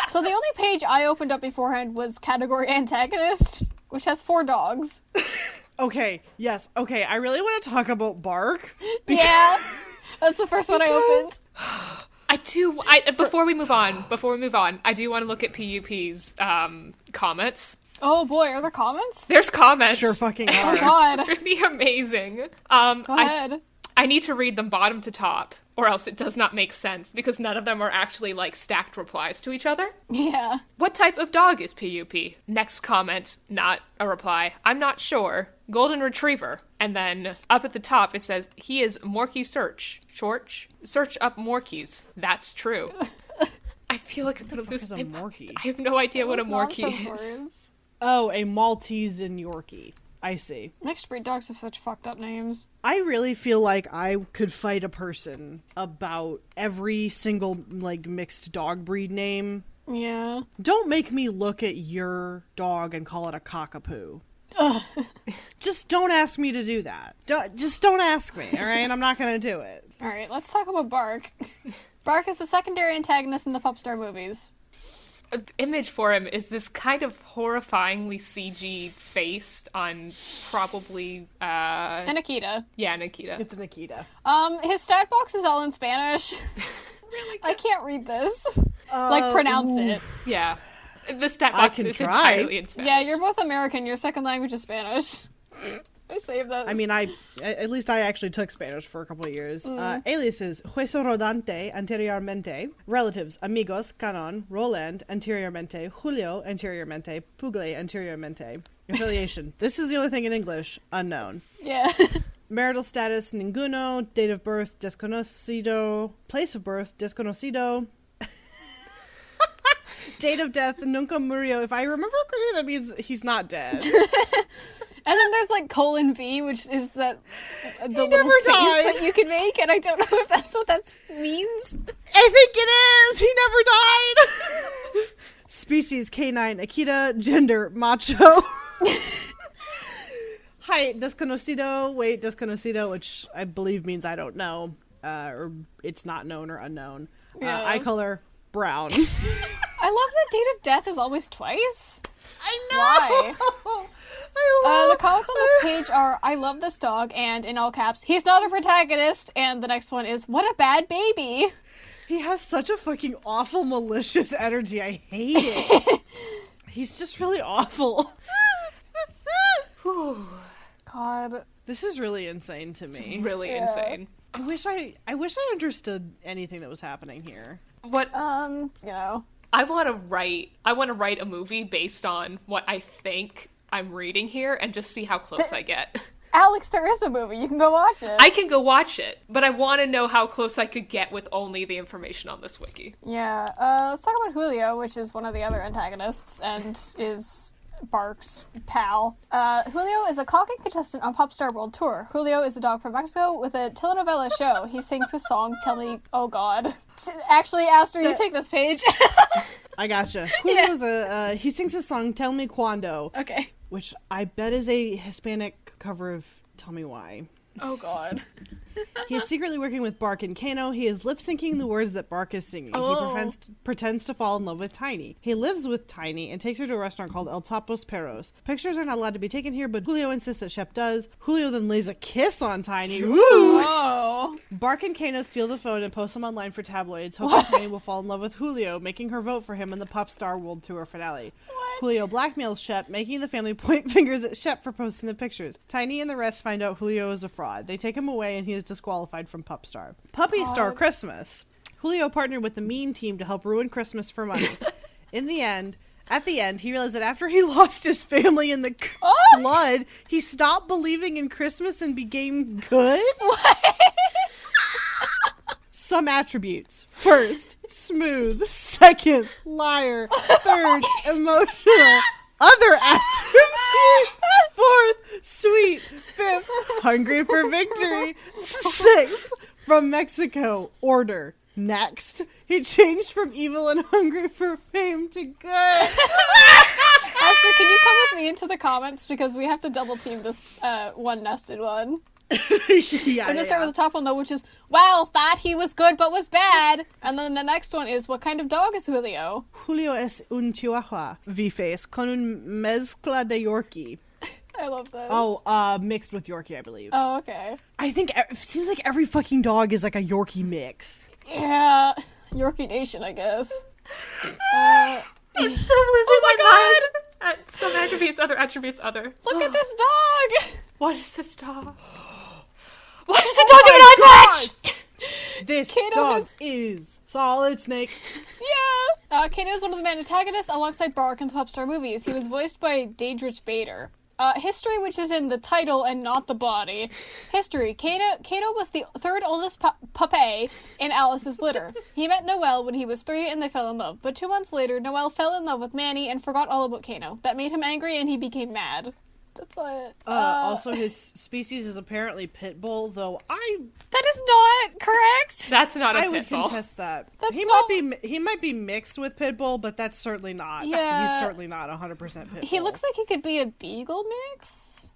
So the only page I opened up beforehand was category antagonist, which has 4 dogs. Okay, yes, okay, I really want to talk about Bark. Yeah, that's the first one I opened. Before we move on, I do want to look at PUP's comments. Oh boy, are there comments? There's comments. Sure fucking Oh are. god. Pretty amazing. Go ahead. I need to read them bottom to top, or else it does not make sense, because none of them are actually, like, stacked replies to each other. Yeah. What type of dog is PUP? Next comment, not a reply. I'm not sure. Golden Retriever. And then up at the top it says, he is Morkie Search. Search up Morkies. That's true. I feel like I'm gonna lose a Morkie? I have no idea what a Those Morkie nonsense is. words. Oh, a Maltese and Yorkie. I see. Mixed breed dogs have such fucked up names. I really feel like I could fight a person about every single, like, mixed dog breed name. Yeah. Don't make me look at your dog and call it a cockapoo. Just don't ask me to do that. Just don't ask me, alright? I'm not gonna do it. Alright, let's talk about Bark. Bark is the secondary antagonist in the Pupstar movies. Image for him is this kind of horrifyingly CG faced on probably And Akita. yeah, Nikita. It's Nikita. His stat box is all in Spanish. Really I can't read this. Like, pronounce it. Yeah. The stat I box can is try. entirely in Spanish. Yeah, you're both American. Your second language is Spanish. I saved that. I mean, at least I actually took Spanish for a couple of years. Aliases: Hueso Rodante anteriormente. Relatives: Amigos, Canon, Roland anteriormente, Julio anteriormente, Pugle anteriormente. Affiliation: this is the only thing in English. Unknown. Yeah. Marital status: Ninguno. Date of birth: Desconocido. Place of birth: Desconocido. Date of death: Nunca murió. If I remember correctly, that means he's not dead. And then there's like :V, which is the little never face died. that you can make, and I don't know if that's what that means. I think it is. He never died. Species: canine, Akita. Gender: macho. Height: desconocido. Weight: desconocido, which I believe means I don't know, or it's not known or unknown. Yeah. Eye color: brown. I love that date of death is always twice. I know. Why? The comments on this page are, I love this dog, and in all caps, he's not a protagonist, and the next one is, what a bad baby. He has such a fucking awful, malicious energy. I hate it. He's just really awful. God. This is really insane to me. Really Yeah. insane. I wish I understood anything that was happening here. What You know. I want to write a movie based on what I think I'm reading here and just see how close I get. Alex, there is a movie. You can go watch it. I can go watch it, but I want to know how close I could get with only the information on this wiki. Yeah. Let's talk about Julio, which is one of the other antagonists, and is Bark's pal. Julio is a cocky contestant on Popstar World Tour. Julio is a dog from Mexico with a telenovela show. He sings his song, Tell Me, Oh God. Actually, Aster, you take this page. I gotcha. Julio's he sings his song "Tell Me Cuando," Okay. which I bet is a Hispanic cover of "Tell Me Why." Oh God. He is secretly working with Bark and Kano. He is lip syncing the words that Bark is singing. Oh. He pretends to fall in love with Tiny. He lives with Tiny and takes her to a restaurant called El Tapos Perros. Pictures are not allowed to be taken here, but Julio insists that Shep does. Julio then lays a kiss on Tiny. Woo! Oh. Bark and Kano steal the phone and post them online for tabloids, hoping Tiny will fall in love with Julio, making her vote for him in the Popstar World Tour finale. What? Julio blackmails Shep, making the family point fingers at Shep for posting the pictures. Tiny and the rest find out Julio is a fraud. They take him away and he is disqualified from Pupstar. Puppy Star Christmas. Julio partnered with the Mean Team to help ruin Christmas for money. At the end, he realized that after he lost his family in the flood, he stopped believing in Christmas and became good? What? Some attributes. First, smooth. Second, liar. Third, emotional. Other attributes. Fourth, sweet. Fifth, hungry for victory. Sixth, from Mexico. Order. Next, he changed from evil and hungry for fame to good. Aster, can you come with me into the comments, because we have to double team this one nested one. Yeah, I'm gonna start with the top one though, which is, wow, thought he was good but was bad. And then the next one is, what kind of dog is Julio? Julio es un chihuahua V-face con un mezcla de Yorkie. I love this. Oh, mixed with Yorkie, I believe. Oh, okay. I think it seems like every fucking dog is like a Yorkie mix. Yeah. Yorkie Nation, I guess. It's still losing my mind. Some attributes, other. Look at this dog! What is this dog? What is the dog in an eye patch? This Kato dog has- is Solid Snake. Yeah! Kano is one of the main antagonists alongside Bark in the Popstar movies. He was voiced by Daedrich Bader. History, which is in the title and not the body. History. Kato was the third oldest puppy in Alice's litter. He met Noelle when he was 3 and they fell in love. But 2 months later, Noelle fell in love with Manny and forgot all about Kano. That made him angry and he became mad. That's it. Also, his species is apparently pit bull, though That is not correct! That's not a I would pit bull. contest that. That's he not- might be mixed with pit bull, but that's certainly not. Yeah. He's certainly not 100% pit bull. He looks like he could be a beagle mix?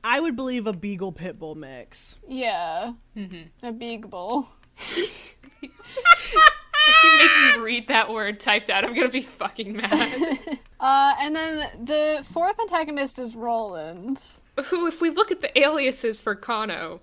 I would believe a beagle pit bull mix. Yeah. Mm-hmm. A beagle. make me read that word typed out, I'm gonna be fucking mad. And then the fourth antagonist is Roland. Who, if we look at the aliases for Kano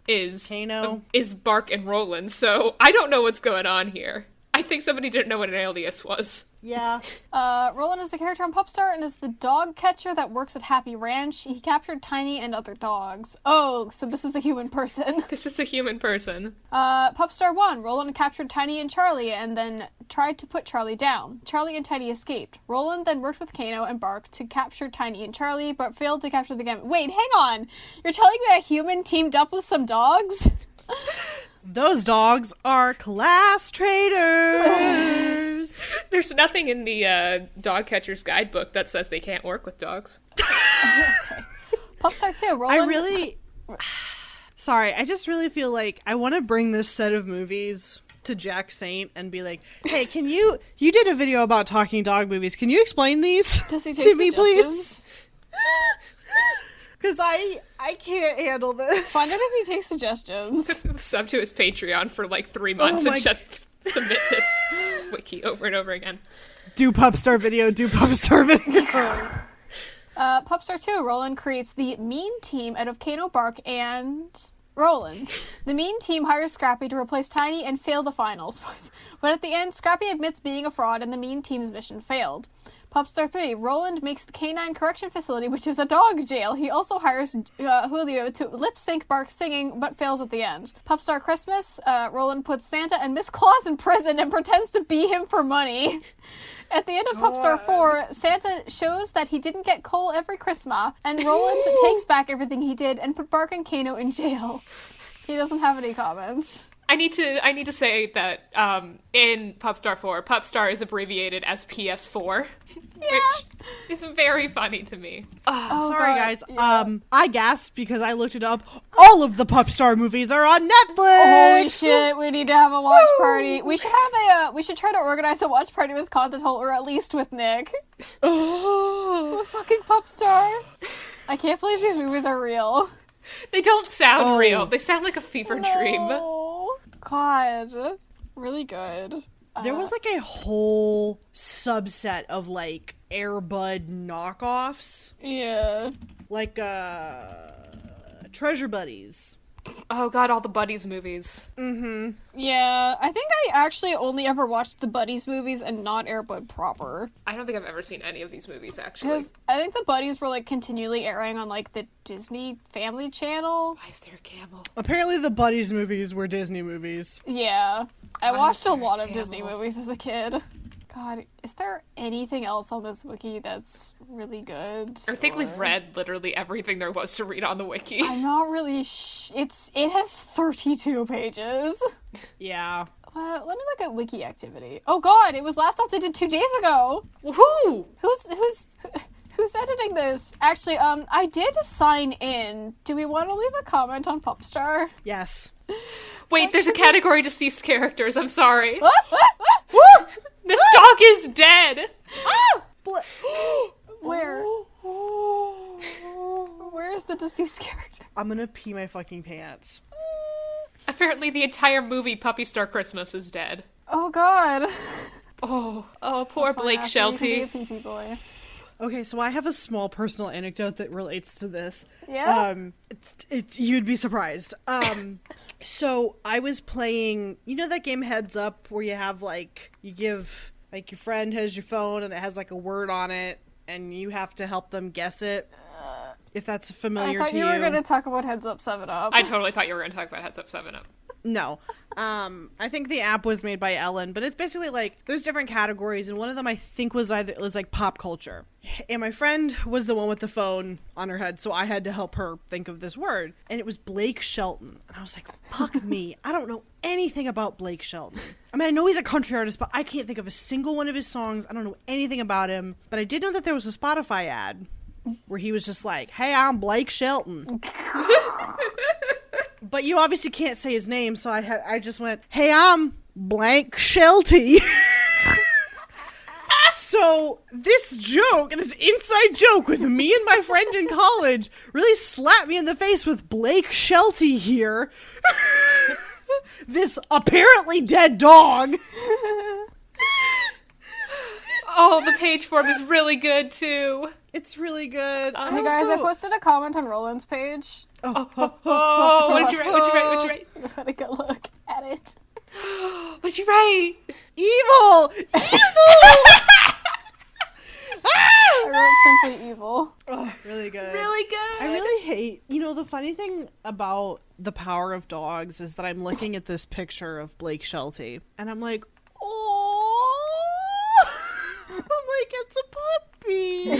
is Bark and Roland, so I don't know what's going on here. I think somebody didn't know what an alias was. Yeah. Roland is a character on Popstar and is the dog catcher that works at Happy Ranch. He captured Tiny and other dogs. Oh, so this is a human person. This is a human person. Popstar 1. Roland captured Tiny and Charlie and then tried to put Charlie down. Charlie and Tiny escaped. Roland then worked with Kano and Bark to capture Tiny and Charlie, but failed to capture the game. Wait, hang on! You're telling me a human teamed up with some dogs? Those dogs are class traitors. There's nothing in the dog catcher's guidebook that says they can't work with dogs. Okay. Popstar 2. Roland... Sorry, I just really feel like I want to bring this set of movies to Jack Saint and be like, hey, you did a video about talking dog movies. Can you explain these Does he to take me, suggestions? please? Because I can't handle this. Find out if he takes suggestions. Sub to his Patreon for like 3 months and just submit this wiki over and over again. Do Popstar video. Popstar 2. Roland creates the Mean Team out of Kano, Bark, and Roland. The Mean Team hires Scrappy to replace Tiny and fail the finals. But at the end, Scrappy admits being a fraud and the Mean Team's mission failed. Popstar 3. Roland makes the Canine Correction Facility, which is a dog jail. He also hires Julio to lip-sync Bark singing, but fails at the end. Popstar Christmas. Roland puts Santa and Miss Claus in prison and pretends to be him for money. At the end of Popstar 4, Santa shows that he didn't get coal every Christmas, and Roland takes back everything he did and put Bark and Kano in jail. He doesn't have any comments. I need to say that in Popstar 4, Popstar is abbreviated as PS4, which is very funny to me. Sorry, God. guys. Yeah. I gasped because I looked it up. All of the Popstar movies are on Netflix. Holy shit, we need to have a watch party. We should have we should try to organize a watch party with Continental, or at least with Nick. Oh. With fucking Popstar. I can't believe these movies are real. They don't sound real. They sound like a fever dream. Oh, God. Really good. There was like a whole subset of like Air Bud knockoffs. Yeah. Like Treasure Buddies. Oh god, all the Buddies movies. Mm-hmm. Yeah, I think I actually only ever watched the Buddies movies and not Air Bud proper. I don't think I've ever seen any of these movies, actually. Because I think the Buddies were like continually airing on like the Disney Family Channel. Why is there a camel? Apparently the Buddies movies were Disney movies. Yeah. I Why watched is a there a lot of camel? Disney movies as a kid. God, is there anything else on this wiki that's really good? I think we've Or- read literally everything there was to read on the wiki. I'm not really it has 32 pages. Yeah. Let me look at wiki activity. Oh god, it was last updated 2 days ago. Woohoo! Who's editing this? Actually, I did sign in. Do we want to leave a comment on Popstar? Yes. Wait, there's a category deceased characters, I'm sorry. Woo! This dog is dead! Where? Where is the deceased character? I'm gonna pee my fucking pants. Apparently the entire movie Puppy Star Christmas is dead. Oh god. Oh, poor That's fine, Blake Ashley, you can be a Shelty. pee-pee boy. Okay, so I have a small personal anecdote that relates to this. Yeah? It's you'd be surprised. So I was playing, you know that game Heads Up where you have like, you give, like your friend has your phone and it has like a word on it and you have to help them guess it. If that's I familiar thought to you you. were going to talk about Heads Up 7-Up. I totally thought you were going to talk about Heads Up 7-Up. No. I think the app was made by Ellen, but it's basically like there's different categories, and one of them I think was like pop culture. And my friend was the one with the phone on her head, so I had to help her think of this word. And it was Blake Shelton. And I was like, fuck me. I don't know anything about Blake Shelton. I mean, I know he's a country artist, but I can't think of a single one of his songs. I don't know anything about him. But I did know that there was a Spotify ad where he was just like, hey, I'm Blake Shelton. But you obviously can't say his name, so I just went, hey, I'm Blank Shelty. So this joke, this inside joke with me and my friend in college really slapped me in the face with Blake Shelty here. This apparently dead dog. Oh, the page form is really good too. It's really good. Hey guys, I posted a comment on Roland's page. Oh, what did you write? What did you write? I'm gonna go look at it. What did you write? Evil! I wrote simply evil. Oh, really good. Really good. I really hate, the funny thing about the power of dogs is that I'm looking at this picture of Blake Shelty and I'm like, oh, I'm like, it's a puppy.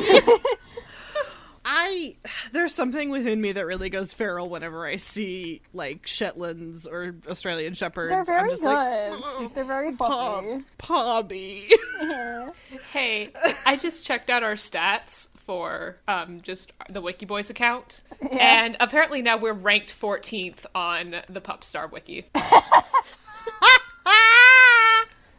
There's something within me that really goes feral whenever I see like Shetlands or Australian Shepherds. They're very I'm just good. Like, They're very fluffy. Pobby. Yeah. Hey, I just checked out our stats for just the Wikiboys account, and apparently now we're ranked 14th on the Pupstar wiki.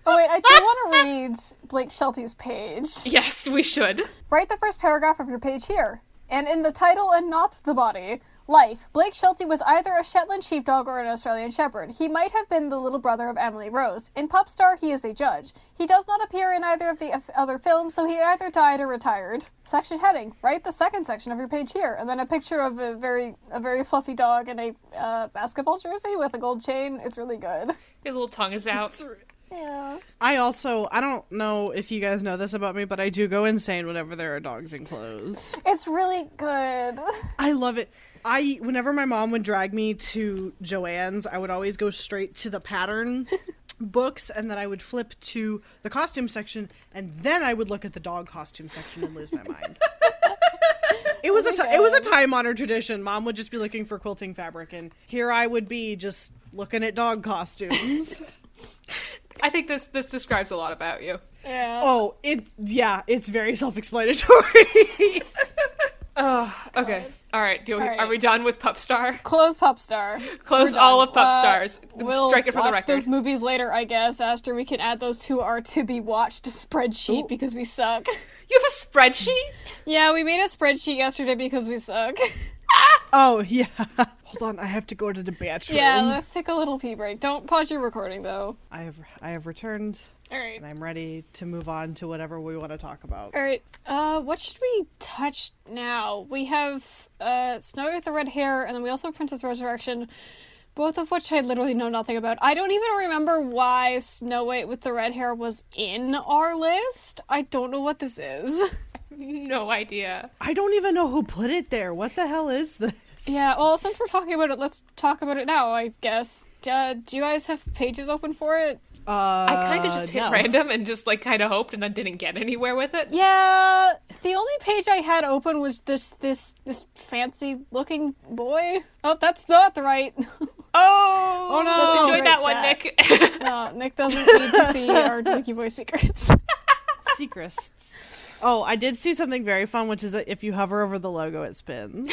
Oh wait, I do want to read Blake Shelty's page. Yes, we should. Write the first paragraph of your page here. And in the title and not the body. Life. Blake Shelty was either a Shetland sheepdog or an Australian shepherd. He might have been the little brother of Emily Rose. In Pupstar, he is a judge. He does not appear in either of the other films, so he either died or retired. Section heading. Write the second section of your page here. And then a picture of a very fluffy dog in a basketball jersey with a gold chain. It's really good. His little tongue is out. Yeah. I don't know if you guys know this about me, but I do go insane whenever there are dogs in clothes. It's really good. I love it. Whenever my mom would drag me to Joann's, I would always go straight to the pattern books, and then I would flip to the costume section, and then I would look at the dog costume section and lose my mind. It was a time-honored tradition. Mom would just be looking for quilting fabric, and here I would be just looking at dog costumes. I think this describes a lot about you. Yeah. Oh, it's very self-explanatory. Oh, okay. All right. Are we done with Pupstar? Close Pupstar. Close all of Pupstars. We'll Strike it from the watch record. those movies later, I guess, after we can add those to our to-be-watched spreadsheet because we suck. You have a spreadsheet? Yeah, we made a spreadsheet yesterday because we suck. Oh, yeah. Hold on, I have to go to the bathroom. Yeah, let's take a little pee break. Don't pause your recording, though. I have returned. All right. And I'm ready to move on to whatever we want to talk about. All right. What should we touch now? We have Snow White with the red hair, and then we also have Princess Resurrection, both of which I literally know nothing about. I don't even remember why Snow White with the red hair was in our list. I don't know what this is. No idea. I don't even know who put it there. What the hell is this? Yeah, well, since we're talking about it, let's talk about it now, I guess. Do you guys have pages open for it? I kind of just hit no. random and just like kind of hoped and then didn't get anywhere with it. Yeah, the only page I had open was this fancy looking boy. Oh, that's not the right. Oh no! Enjoy that Great one, chat. Nick. No, Nick doesn't need to see our Wikiboy secrets. Secrets. Oh, I did see something very fun, which is that if you hover over the logo, it spins.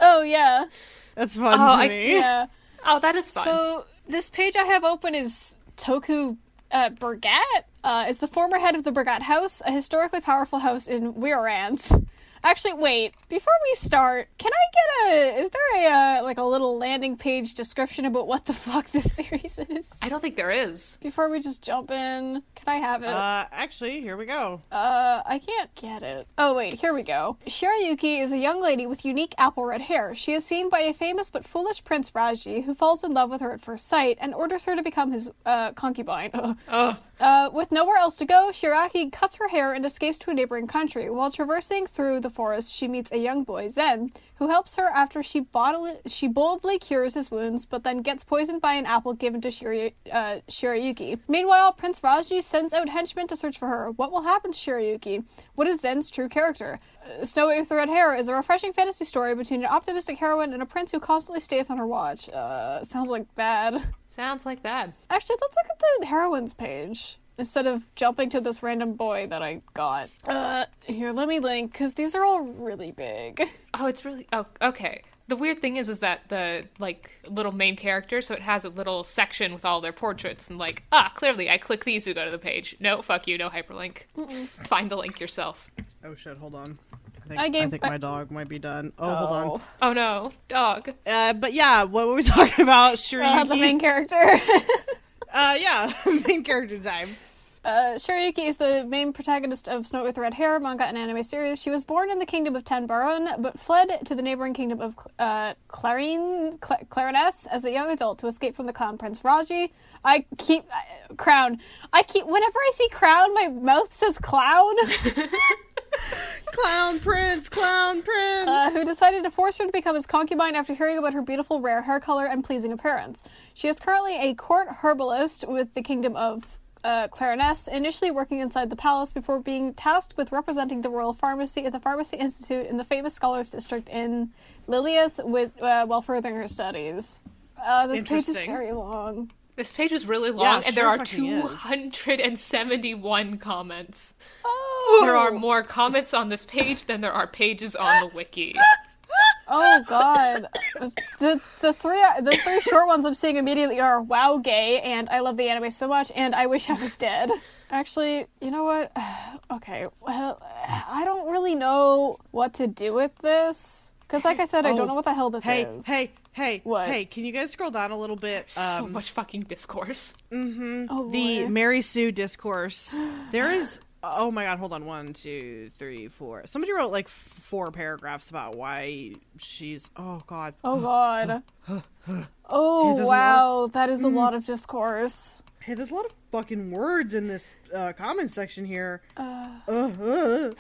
Oh, yeah. That's fun to me. Yeah. Oh, that is fun. So, this page I have open is Toku Burgat. Is the former head of the Burgat House, a historically powerful house in Wirrant. Actually, wait. Before we start, can I get is there a little landing page description about what the fuck this series is? I don't think there is. Before we just jump in, can I have it? Actually, here we go. I can't get it. Oh wait, here we go. Shirayuki is a young lady with unique apple red hair. She is seen by a famous but foolish Prince Raji, who falls in love with her at first sight and orders her to become his concubine. With nowhere else to go, Shiraki cuts her hair and escapes to a neighboring country. While traversing through the forest, she meets a young boy, Zen, who helps her after she boldly cures his wounds, but then gets poisoned by an apple given to Shirayuki. Meanwhile, Prince Raji sends out henchmen to search for her. What will happen to Shirayuki? What is Zen's true character? Snow White with the Red Hair is a refreshing fantasy story between an optimistic heroine and a prince who constantly stays on her watch. Sounds like bad. Sounds like that. Actually, let's look at the heroine's page instead of jumping to this random boy that I got. Here, let me link, because these are all really big. Oh, it's really... Oh, okay. The weird thing is that the, little main character, so it has a little section with all their portraits, and clearly I click these to go to the page. No, fuck you, no hyperlink. Find the link yourself. Oh shit, hold on. I think my dog might be done. Oh, hold on. Oh no, dog. But yeah, what were we talking about? Shirayuki? The main character. Yeah, main character time. Shirayuki is the main protagonist of Snow with Red Hair manga and anime series. She was born in the kingdom of Tenbaron, but fled to the neighboring kingdom of Clariness as a young adult to escape from the clown prince Raji. Whenever I see crown, my mouth says clown. Clown prince! Who decided to force her to become his concubine after hearing about her beautiful rare hair color and pleasing appearance. She is currently a court herbalist with the kingdom of Clariness, initially working inside the palace before being tasked with representing the royal pharmacy at the Pharmacy Institute in the famous Scholars District in Lilias while furthering her studies. This page is very long. This page is really long, and there are fucking is. 271 comments. Oh! There are more comments on this page than there are pages on the wiki. Oh god. The three short ones I'm seeing immediately are wow gay and I love the anime so much and I wish I was dead. Actually, you know what? Okay, well, I don't really know what to do with this. Because like I said, I don't know what the hell this is. Hey, What? Hey, can you guys scroll down a little bit? So much fucking discourse. Oh, The boy. Mary Sue discourse. There is... Oh my god, hold on. 1, 2, 3, 4. Somebody wrote like 4 paragraphs about why she's... Oh god. Oh god. Hey, Oh there's a wow, that is a lot of discourse. Hey, there's a lot of fucking words in this comment section here. I'm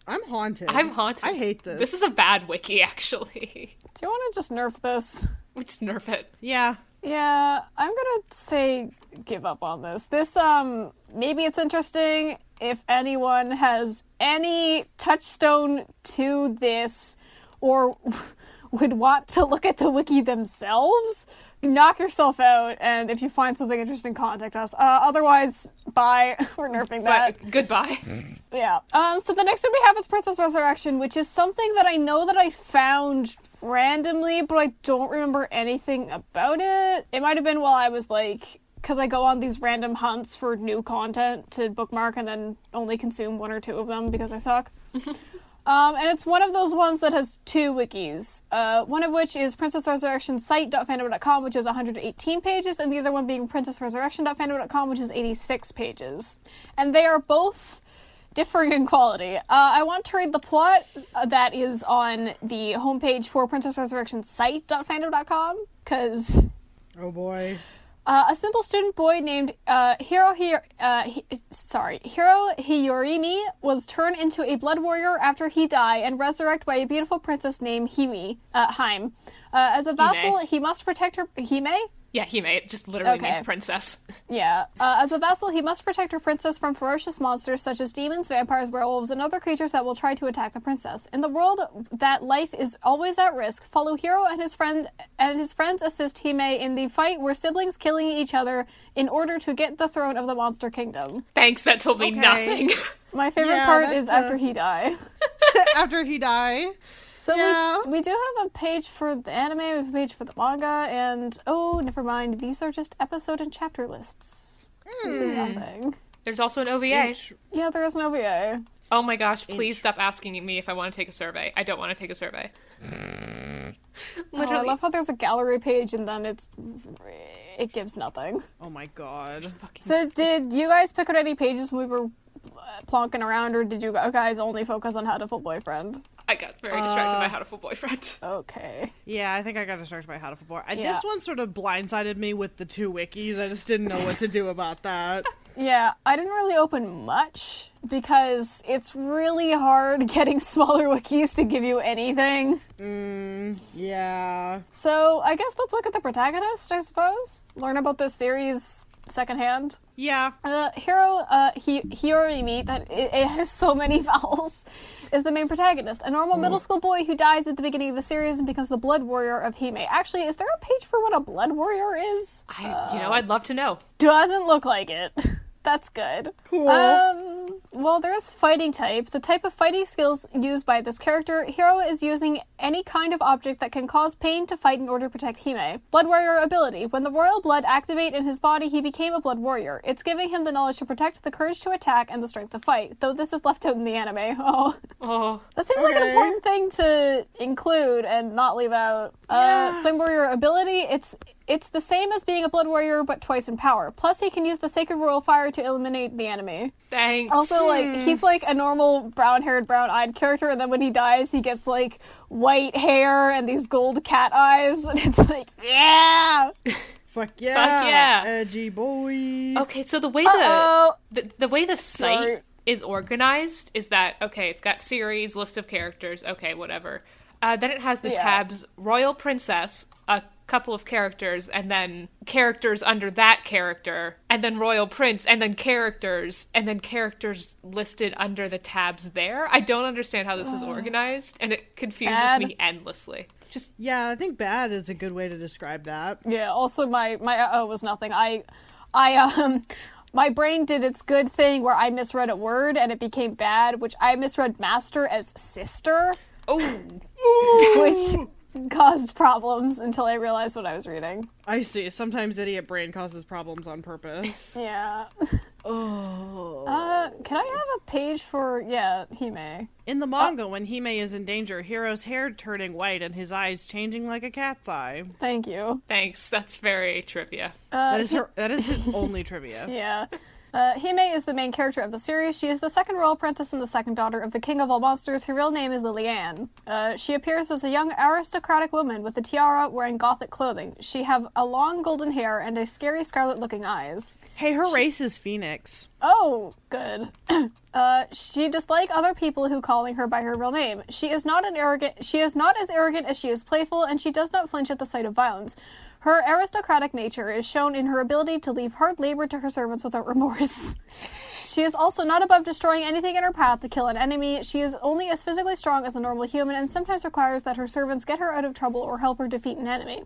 haunted. I'm haunted. I hate this. This is a bad wiki, actually. Do you want to just nerf this? We just nerf it. Yeah. Yeah, I'm gonna say give up on this. This, maybe it's interesting if anyone has any touchstone to this or would want to look at the wiki themselves. Knock yourself out, and if you find something interesting, contact us. Otherwise, bye. We're nerfing that. But goodbye. Yeah. So the next one we have is Princess Resurrection, which is something that I know that I found randomly, but I don't remember anything about it. It might have been while I was like, because I go on these random hunts for new content to bookmark and then only consume 1 or 2 of them because I suck. And it's one of those ones that has 2 wikis. One of which is Princess Resurrection site.fandom.com, which is 118 pages, and the other one being princessresurrection.fandom.com, which is 86 pages. And they are both differing in quality. I want to read the plot that is on the homepage for Princess Resurrection site.fandom.com, because... Oh boy. A simple student boy named Hiro Hiyorimi was turned into a blood warrior after he died and resurrected by a beautiful princess named Haim. As a vassal, he must protect her... Hime? Yeah, Hime. It just literally Okay. means princess. Yeah. As a vassal, he must protect her princess from ferocious monsters such as demons, vampires, werewolves, and other creatures that will try to attack the princess. In the world that life is always at risk, follow Hiro and his friends assist Hime in the fight where siblings killing each other in order to get the throne of the monster kingdom. Thanks, that told me Okay. nothing. My favorite Yeah, part that's, is after he died. After he died. So Yeah. we do have a page for the anime, we have a page for the manga, and oh, never mind, these are just episode and chapter lists. This is nothing. There's also an OVA. Yeah, there is an OVA. Oh my gosh, please stop asking me if I want to take a survey. I don't want to take a survey. Oh, Literally. I love how there's a gallery page and then it gives nothing. Oh my god. So did you guys pick out any pages when we were plonking around, or did you guys only focus on Hatoful Boyfriend? I got very distracted by Hatoful Boyfriend. Okay. Yeah, I think I got distracted by Hatoful Boy. Yeah. This one sort of blindsided me with the 2 wikis. I just didn't know what to do about that. Yeah, I didn't really open much because it's really hard getting smaller wikis to give you anything. Yeah. So I guess let's look at the protagonist, I suppose. Learn about this series secondhand. Yeah. Hiyorimi, that it has so many vowels, is the main protagonist. A normal middle school boy who dies at the beginning of the series and becomes the blood warrior of Hime. Actually, is there a page for what a blood warrior is? I'd love to know. Doesn't look like it. That's good. Cool. Well, there is fighting type. The type of fighting skills used by this character, Hiro is using any kind of object that can cause pain to fight in order to protect Hime. Blood warrior ability. When the royal blood activate in his body, he became a blood warrior. It's giving him the knowledge to protect, the courage to attack, and the strength to fight. Though this is left out in the anime. Oh. Oh. That seems like an Okay. important thing to include and not leave out. Flame Warrior ability, it's the same as being a Blood Warrior, but twice in power. Plus, he can use the Sacred Royal Fire to eliminate the enemy. Thanks. Also, like, he's like a normal brown-haired, brown-eyed character, and then when he dies, he gets like white hair and these gold cat eyes, and it's like, yeah! Fuck yeah. Fuck yeah. Edgy boy. Okay, so the way the way the site Sorry. is organized is that, okay, it's got series, list of characters, okay, whatever. Then it has the tabs Royal Princess, a couple of characters, and then characters under that character, and then Royal Prince, and then characters listed under the tabs there. I don't understand how this is organized, and it confuses me endlessly. Yeah, I think bad is a good way to describe that. Yeah, also my was nothing. I my brain did its good thing where I misread a word and it became bad, which I misread master as sister. Oh. Which caused problems until I realized what I was reading. I see. Sometimes idiot brain causes problems on purpose. Yeah. Oh. Can I have a page for, Hime? In the manga, when Hime is in danger, Hiro's hair turning white and his eyes changing like a cat's eye. Thank you. Thanks, that's very trivia. That is his only trivia. Yeah. Hime is the main character of the series. She is the second royal princess and the second daughter of the king of all monsters. Her real name is Liliane. She appears as a young aristocratic woman with a tiara wearing gothic clothing. She have a long golden hair and a scary scarlet-looking eyes. Hey, her race is Phoenix. Oh, good. She dislikes other people who calling her by her real name. She is not as arrogant as she is playful, and she does not flinch at the sight of violence. Her aristocratic nature is shown in her ability to leave hard labor to her servants without remorse. She is also not above destroying anything in her path to kill an enemy. She is only as physically strong as a normal human and sometimes requires that her servants get her out of trouble or help her defeat an enemy.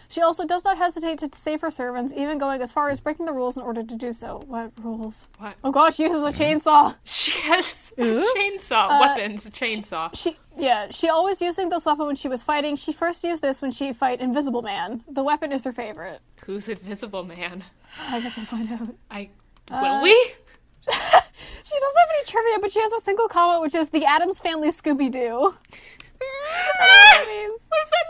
She also does not hesitate to save her servants, even going as far as breaking the rules in order to do so. What rules? What? Oh god, she uses a chainsaw! She has chainsaw weapons, chainsaw. She always using this weapon when she was fighting. She first used this when she fight Invisible Man. The weapon is her favorite. Who's Invisible Man? I guess we'll find out. Will we? She doesn't have any trivia, but she has a single comment, which is the Addams Family Scooby-Doo. I don't know what that means. What does that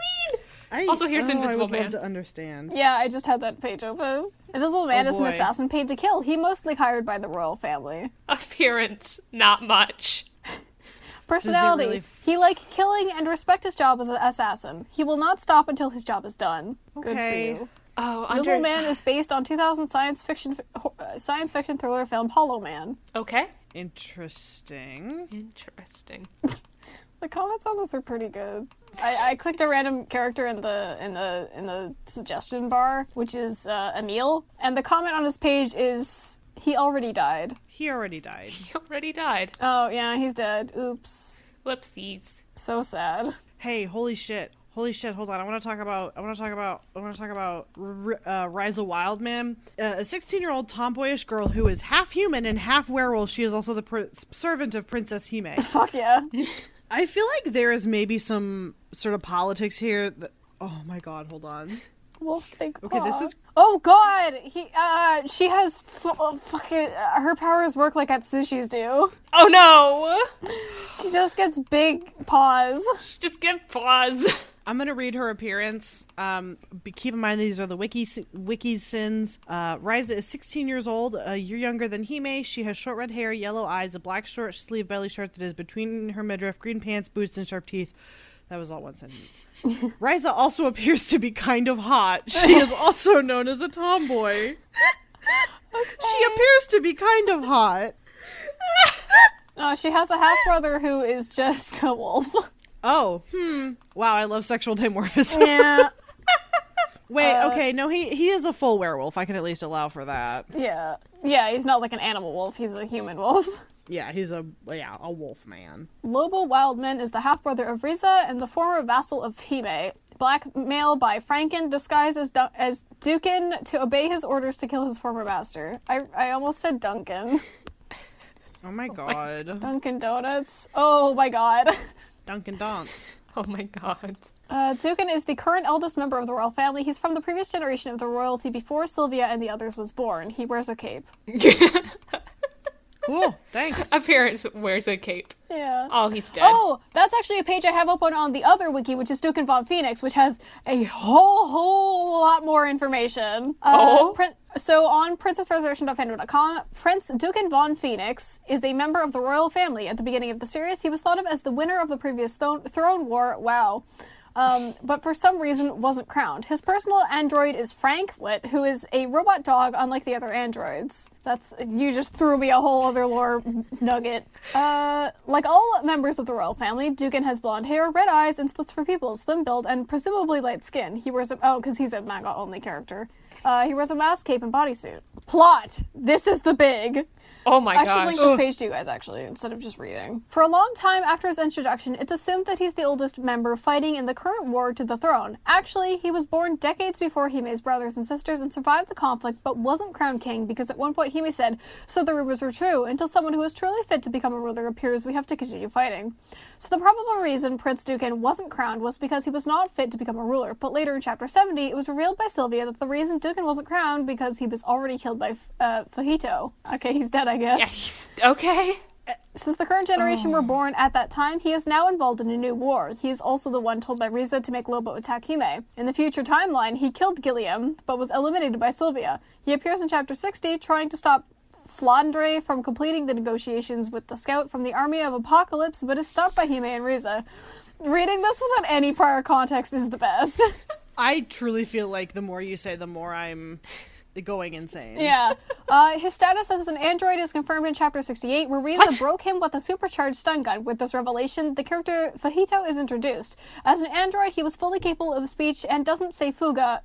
mean? Also, here's Invisible I would Man. love to understand. Yeah, I just had that page open. Invisible Man is an boy. assassin paid to kill. He mostly hired by the royal family. Appearance, not much. Personality. really He like killing and respect his job as an assassin. He will not stop until his job is done. Good for Okay. you. Oh, Invisible Man is based on 2000 science fiction thriller film Hollow Man. Okay. Interesting. The comments on this are pretty good. I clicked a random character in the suggestion bar, which is Emil, and the comment on his page is he already died. He already died. He already died. Oh yeah, he's dead. Oops. Whoopsies. So sad. Hey, holy shit, hold on. I want to talk about Ryza Wildman, a 16-year-old tomboyish girl who is half human and half werewolf. She is also the servant of Princess Hime. Fuck yeah. I feel like there is maybe some sort of politics here that, oh my god, hold on. Wolf Big Okay, Paw. this is... Oh god! She has fucking... her powers work like Atsushi's do. Oh no! She just gets big paws. Just get pause. I'm gonna read her appearance. Keep in mind these are the wiki's sins. Ryza is 16 years old, a year younger than Hime. She has short red hair, yellow eyes, a black short sleeve belly shirt that is between her midriff, green pants, boots, and sharp teeth. That was all one sentence. Ryza also appears to be kind of hot. She is also known as a tomboy. Okay. She appears to be kind of hot. She has a half-brother who is just a wolf. Oh, wow, I love sexual dimorphism. Yeah. Wait, okay, no, he is a full werewolf. I can at least allow for that. Yeah. Yeah, he's not like an animal wolf, he's a human wolf. Yeah, he's a wolf man. Lobo Wildman is the half-brother of Riza and the former vassal of Hime. Blackmail by Franken, disguised as Dukin to obey his orders to kill his former master. I almost said Duncan. Oh my god. Dunkin' Donuts. Oh my god. Duncan danced. Oh my god. Dukin is the current eldest member of the royal family. He's from the previous generation of the royalty before Sylvia and the others was born. He wears a cape. Cool, thanks. Appearance wears a cape. Yeah. Oh, he's dead. Oh, that's actually a page I have open on the other wiki, which is Duke Von Phoenix, which has a whole lot more information. So on princessresurrection.fandom.com, Prince Duke Von Phoenix is a member of the royal family. At the beginning of the series, he was thought of as the winner of the previous throne war. Wow. But for some reason wasn't crowned. His personal android is Frank, who is a robot dog unlike the other androids. You just threw me a whole other lore nugget. Like all members of the royal family, Dukin has blonde hair, red eyes, and slits for pupils, slim build, and presumably light skin. He wears because he's a manga-only character. He wears a mask, cape, and bodysuit. Plot! This is the big... Oh my gosh. I should link this page to you guys, actually, instead of just reading. For a long time after his introduction, it's assumed that he's the oldest member fighting in the current war to the throne. Actually, he was born decades before Hime's brothers and sisters and survived the conflict, but wasn't crowned king because at one point Hime said, "So the rumors were true. Until someone who is truly fit to become a ruler appears, we have to continue fighting." So the probable reason Prince Dukin wasn't crowned was because he was not fit to become a ruler, but later in Chapter 70, it was revealed by Sylvia that the reason Dukin wasn't crowned because he was already killed by Fajito. Okay, he's dead, I guess. Yeah, he's... Okay. Since the current generation were born at that time, he is now involved in a new war. He is also the one told by Riza to make Lobo attack Hime. In the future timeline, he killed Gilliam, but was eliminated by Sylvia. He appears in Chapter 60, trying to stop Flandre from completing the negotiations with the scout from the Army of Apocalypse, but is stopped by Hime and Riza. Reading this without any prior context is the best. I truly feel like the more you say, the more I'm going insane. Yeah. His status as an android is confirmed in Chapter 68, where Riza broke him with a supercharged stun gun. With this revelation, the character Fajito is introduced. As an android, he was fully capable of speech and doesn't say fuga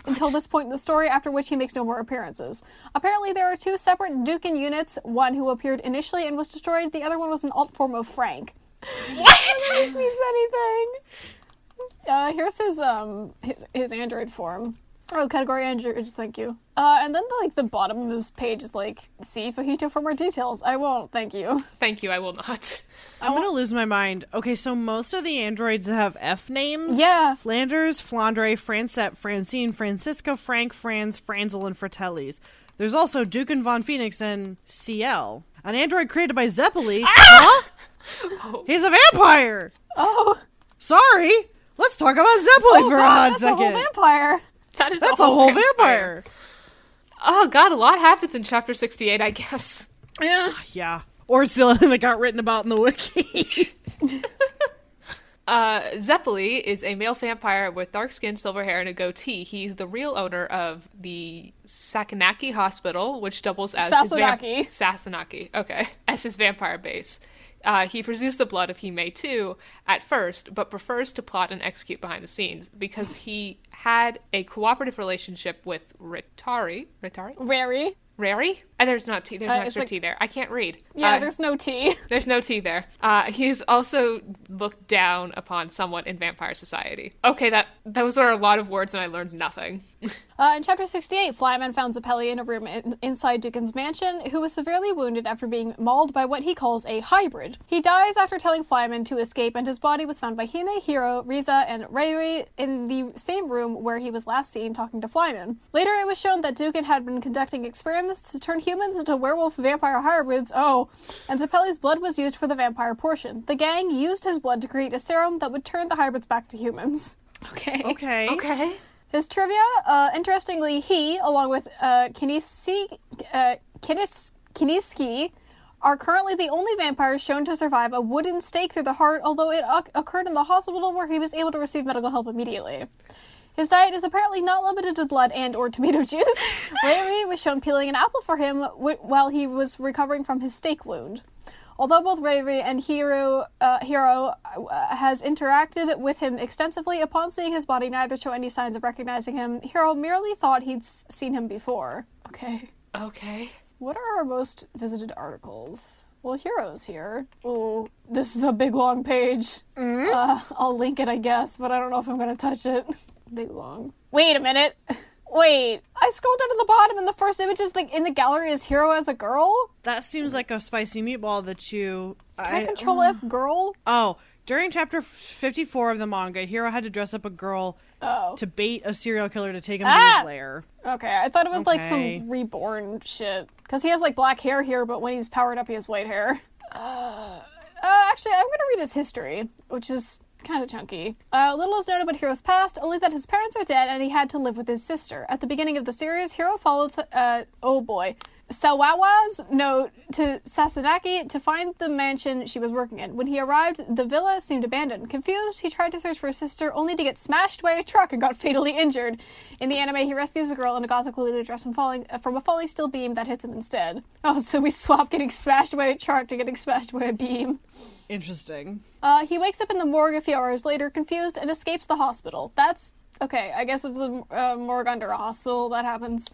until this point in the story, after which he makes no more appearances. Apparently, there are two separate Dukin units, one who appeared initially and was destroyed, the other one was an alt form of Frank. What? If this means anything. Here's his android form. Oh, category androids, thank you. And then the bottom of this page is see Fajito for more details. I won't, thank you. Thank you, I will not. I'm gonna lose my mind. Okay, so most of the androids have F names. Yeah. Flanders, Flandre, Francette, Francine, Francisca, Frank, Franz, Franzel, and Fratellis. There's also Dukin Von Phoenix and CL. An android created by Zeppeli. Huh? Oh. He's a vampire! Oh. Sorry! Let's talk about Zeppeli for a hot That's second. a whole vampire. That's a whole vampire. Oh god, a lot happens in Chapter 68, I guess. Yeah. Yeah. Or it's the one that got written about in the wiki. Zeppeli is a male vampire with dark skin, silver hair, and a goatee. He's the real owner of the Sakanaki Hospital, which doubles as Sassanaki. Okay, as his vampire base. He produced the blood of Hime too at first, but prefers to plot and execute behind the scenes because he had a cooperative relationship with Rari? And there's not T. There's an extra T there. I can't read. Yeah, there's no T. There's no T there. He's also looked down upon somewhat in vampire society. Okay, those are a lot of words and I learned nothing. In Chapter 68, Flyman found Zeppeli in a room inside Dukin's mansion, who was severely wounded after being mauled by what he calls a hybrid. He dies after telling Flyman to escape, and his body was found by Hime, Hiro, Riza, and Rei in the same room where he was last seen talking to Flyman. Later, it was shown that Dukin had been conducting experiments to turn humans into werewolf vampire hybrids, and Zeppeli's blood was used for the vampire portion. The gang used his blood to create a serum that would turn the hybrids back to humans. Okay. His trivia, interestingly, he, along with Kiniski, are currently the only vampires shown to survive a wooden stake through the heart, although it occurred in the hospital where he was able to receive medical help immediately. His diet is apparently not limited to blood and or tomato juice. Rei was shown peeling an apple for him while he was recovering from his stake wound. Although both Rei and Hiro has interacted with him extensively, upon seeing his body neither show any signs of recognizing him. Hiro merely thought he'd seen him before. Okay. What are our most visited articles? Well, Hiro's here. Oh, this is a big long page. I'll link it, I guess, but I don't know if I'm going to touch it. Big long. Wait a minute. Wait, I scrolled down to the bottom and the first image is in the gallery is Hiro as a girl? That seems like a spicy meatball that you... Can I control F girl? Oh, During chapter 54 of the manga, Hiro had to dress up a girl to bait a serial killer to take him to his lair. Okay, I thought it was like Okay. some reborn shit. Because he has like black hair here, but when he's powered up, he has white hair. Actually, I'm gonna read his history, which is kind of chunky. Little is known about Hiro's past, only that his parents are dead and he had to live with his sister. At the beginning of the series, Hiro followed, Sawawa's note to Sasaki to find the mansion she was working in. When he arrived, the villa seemed abandoned. Confused, he tried to search for his sister, only to get smashed by a truck and got fatally injured. In the anime, he rescues a girl in a gothic illuminated dress from a falling steel beam that hits him instead. Oh, so we swap getting smashed by a truck to getting smashed by a beam. Interesting. He wakes up in the morgue a few hours later, confused, and escapes the hospital. That's... okay, I guess it's a morgue under a hospital. That happens.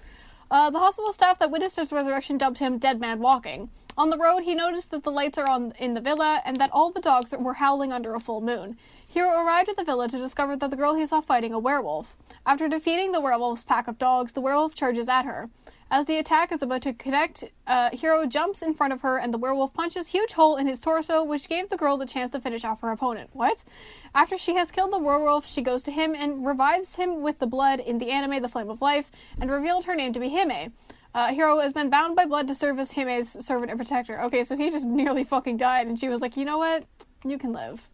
The hospital staff that witnessed his resurrection dubbed him Dead Man Walking. On the road, he noticed that the lights are on in the villa and that all the dogs were howling under a full moon. Hiro arrived at the villa to discover that the girl he saw fighting a werewolf. After defeating the werewolf's pack of dogs, the werewolf charges at her. As the attack is about to connect, Hiro jumps in front of her and the werewolf punches a huge hole in his torso, which gave the girl the chance to finish off her opponent. What? After she has killed the werewolf, she goes to him and revives him with the blood in the anime The Flame of Life and revealed her name to be Hime. Hiro is then bound by blood to serve as Hime's servant and protector. Okay, so he just nearly fucking died and she was like, you know what? You can live.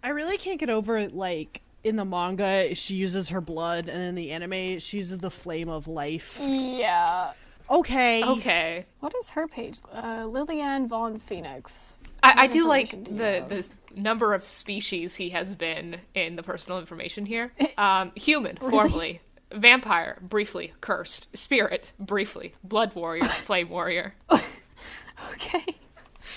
I really can't get over, like, in the manga, she uses her blood, and in the anime, she uses the flame of life. Yeah. Okay. What is her page? Lillian von Phoenix. I do like information do you have? the number of species he has been in the personal information here. Human, formerly. Vampire, briefly. Cursed. Spirit, briefly. Blood warrior, flame warrior. Okay.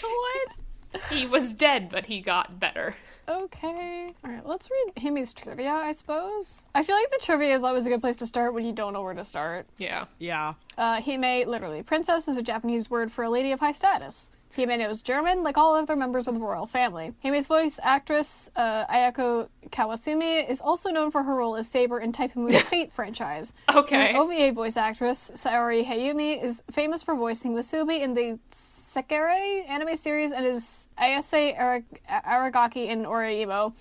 What? He was dead, but he got better. Okay. Alright, let's read Hime's trivia, I suppose. I feel like the trivia is always a good place to start when you don't know where to start. Yeah. Yeah. Hime, literally, princess, is a Japanese word for a lady of high status. Hime knows German, like all other members of the royal family. Hime's voice actress, Ayako Kawasumi, is also known for her role as Saber in Type Moon's Fate franchise. Okay. OVA voice actress, Saori Hayumi, is famous for voicing Musubi in the Sekirei anime series and is Ayase Aragaki in Oreimo.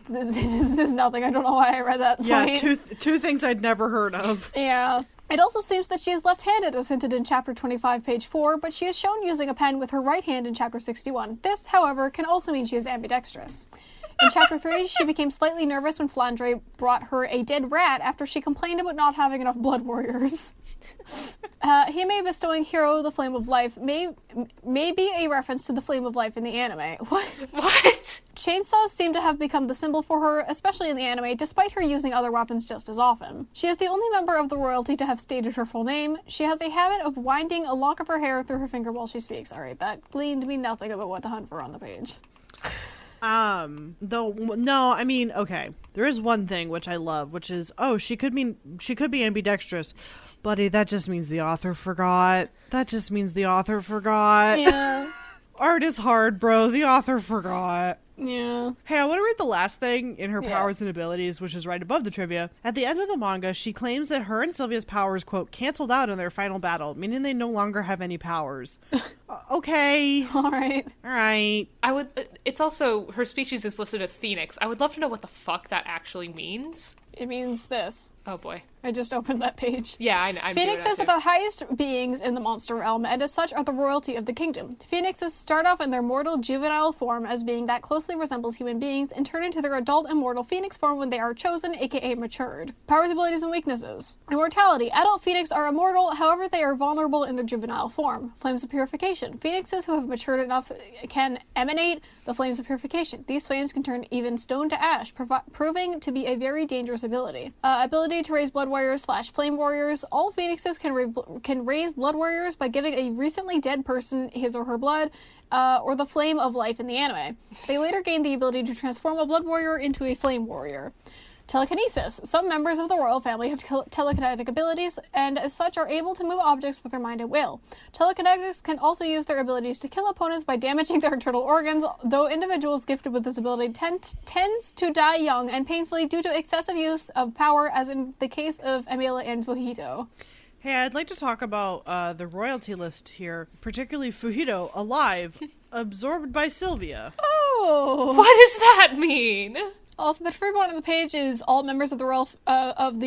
This is nothing. I don't know why I read that Yeah, line. two things I'd never heard of. Yeah. It also seems that she is left-handed, as hinted in Chapter 25, page 4, but she is shown using a pen with her right hand in Chapter 61. This, however, can also mean she is ambidextrous. In Chapter 3, she became slightly nervous when Flandre brought her a dead rat after she complained about not having enough blood warriors. Hime bestowing Hiro the Flame of Life may be a reference to the Flame of Life in the anime. What? Chainsaws seem to have become the symbol for her, especially in the anime, despite her using other weapons just as often. She is the only member of the royalty to have stated her full name. She has a habit of winding a lock of her hair through her finger while she speaks. Alright, that gleaned me nothing about what to hunt for on the page. No, I mean, okay. There is one thing which I love, which is, she could be ambidextrous. Buddy, that just means the author forgot. Yeah. Art is hard, bro. The author forgot. Yeah. Hey, I want to read the last thing in her powers and abilities, which is right above the trivia. At the end of the manga, she claims that her and Sylvia's powers, quote, canceled out in their final battle, meaning they no longer have any powers. Okay. Alright. Alright. It's also, her species is listed as Phoenix. I would love to know what the fuck that actually means. It means this. Oh boy. I just opened that page. Yeah, I'm Phoenixes are doing that the highest beings in the monster realm, and as such are the royalty of the kingdom. Phoenixes start off in their mortal juvenile form as being that closely resembles human beings, and turn into their adult immortal phoenix form when they are chosen, aka matured. Powers, abilities, and weaknesses. Immortality. Adult phoenix are immortal, however they are vulnerable in their juvenile form. Flames of purification. Phoenixes who have matured enough can emanate the flames of purification. These flames can turn even stone to ash, proving to be a very dangerous ability. Ability to raise blood warriors / flame warriors. All phoenixes can raise blood warriors by giving a recently dead person his or her blood, or the flame of life in the anime. They later gain the ability to transform a blood warrior into a flame warrior. Telekinesis. Some members of the royal family have telekinetic abilities, and as such are able to move objects with their mind at will. Telekinetics can also use their abilities to kill opponents by damaging their internal organs, though individuals gifted with this ability tends to die young and painfully due to excessive use of power, as in the case of Emila and Fujito. Hey, I'd like to talk about the royalty list here, particularly Fujito, alive, absorbed by Sylvia. Oh, Oh. What does that mean? Also, the trivia on the page is all members of the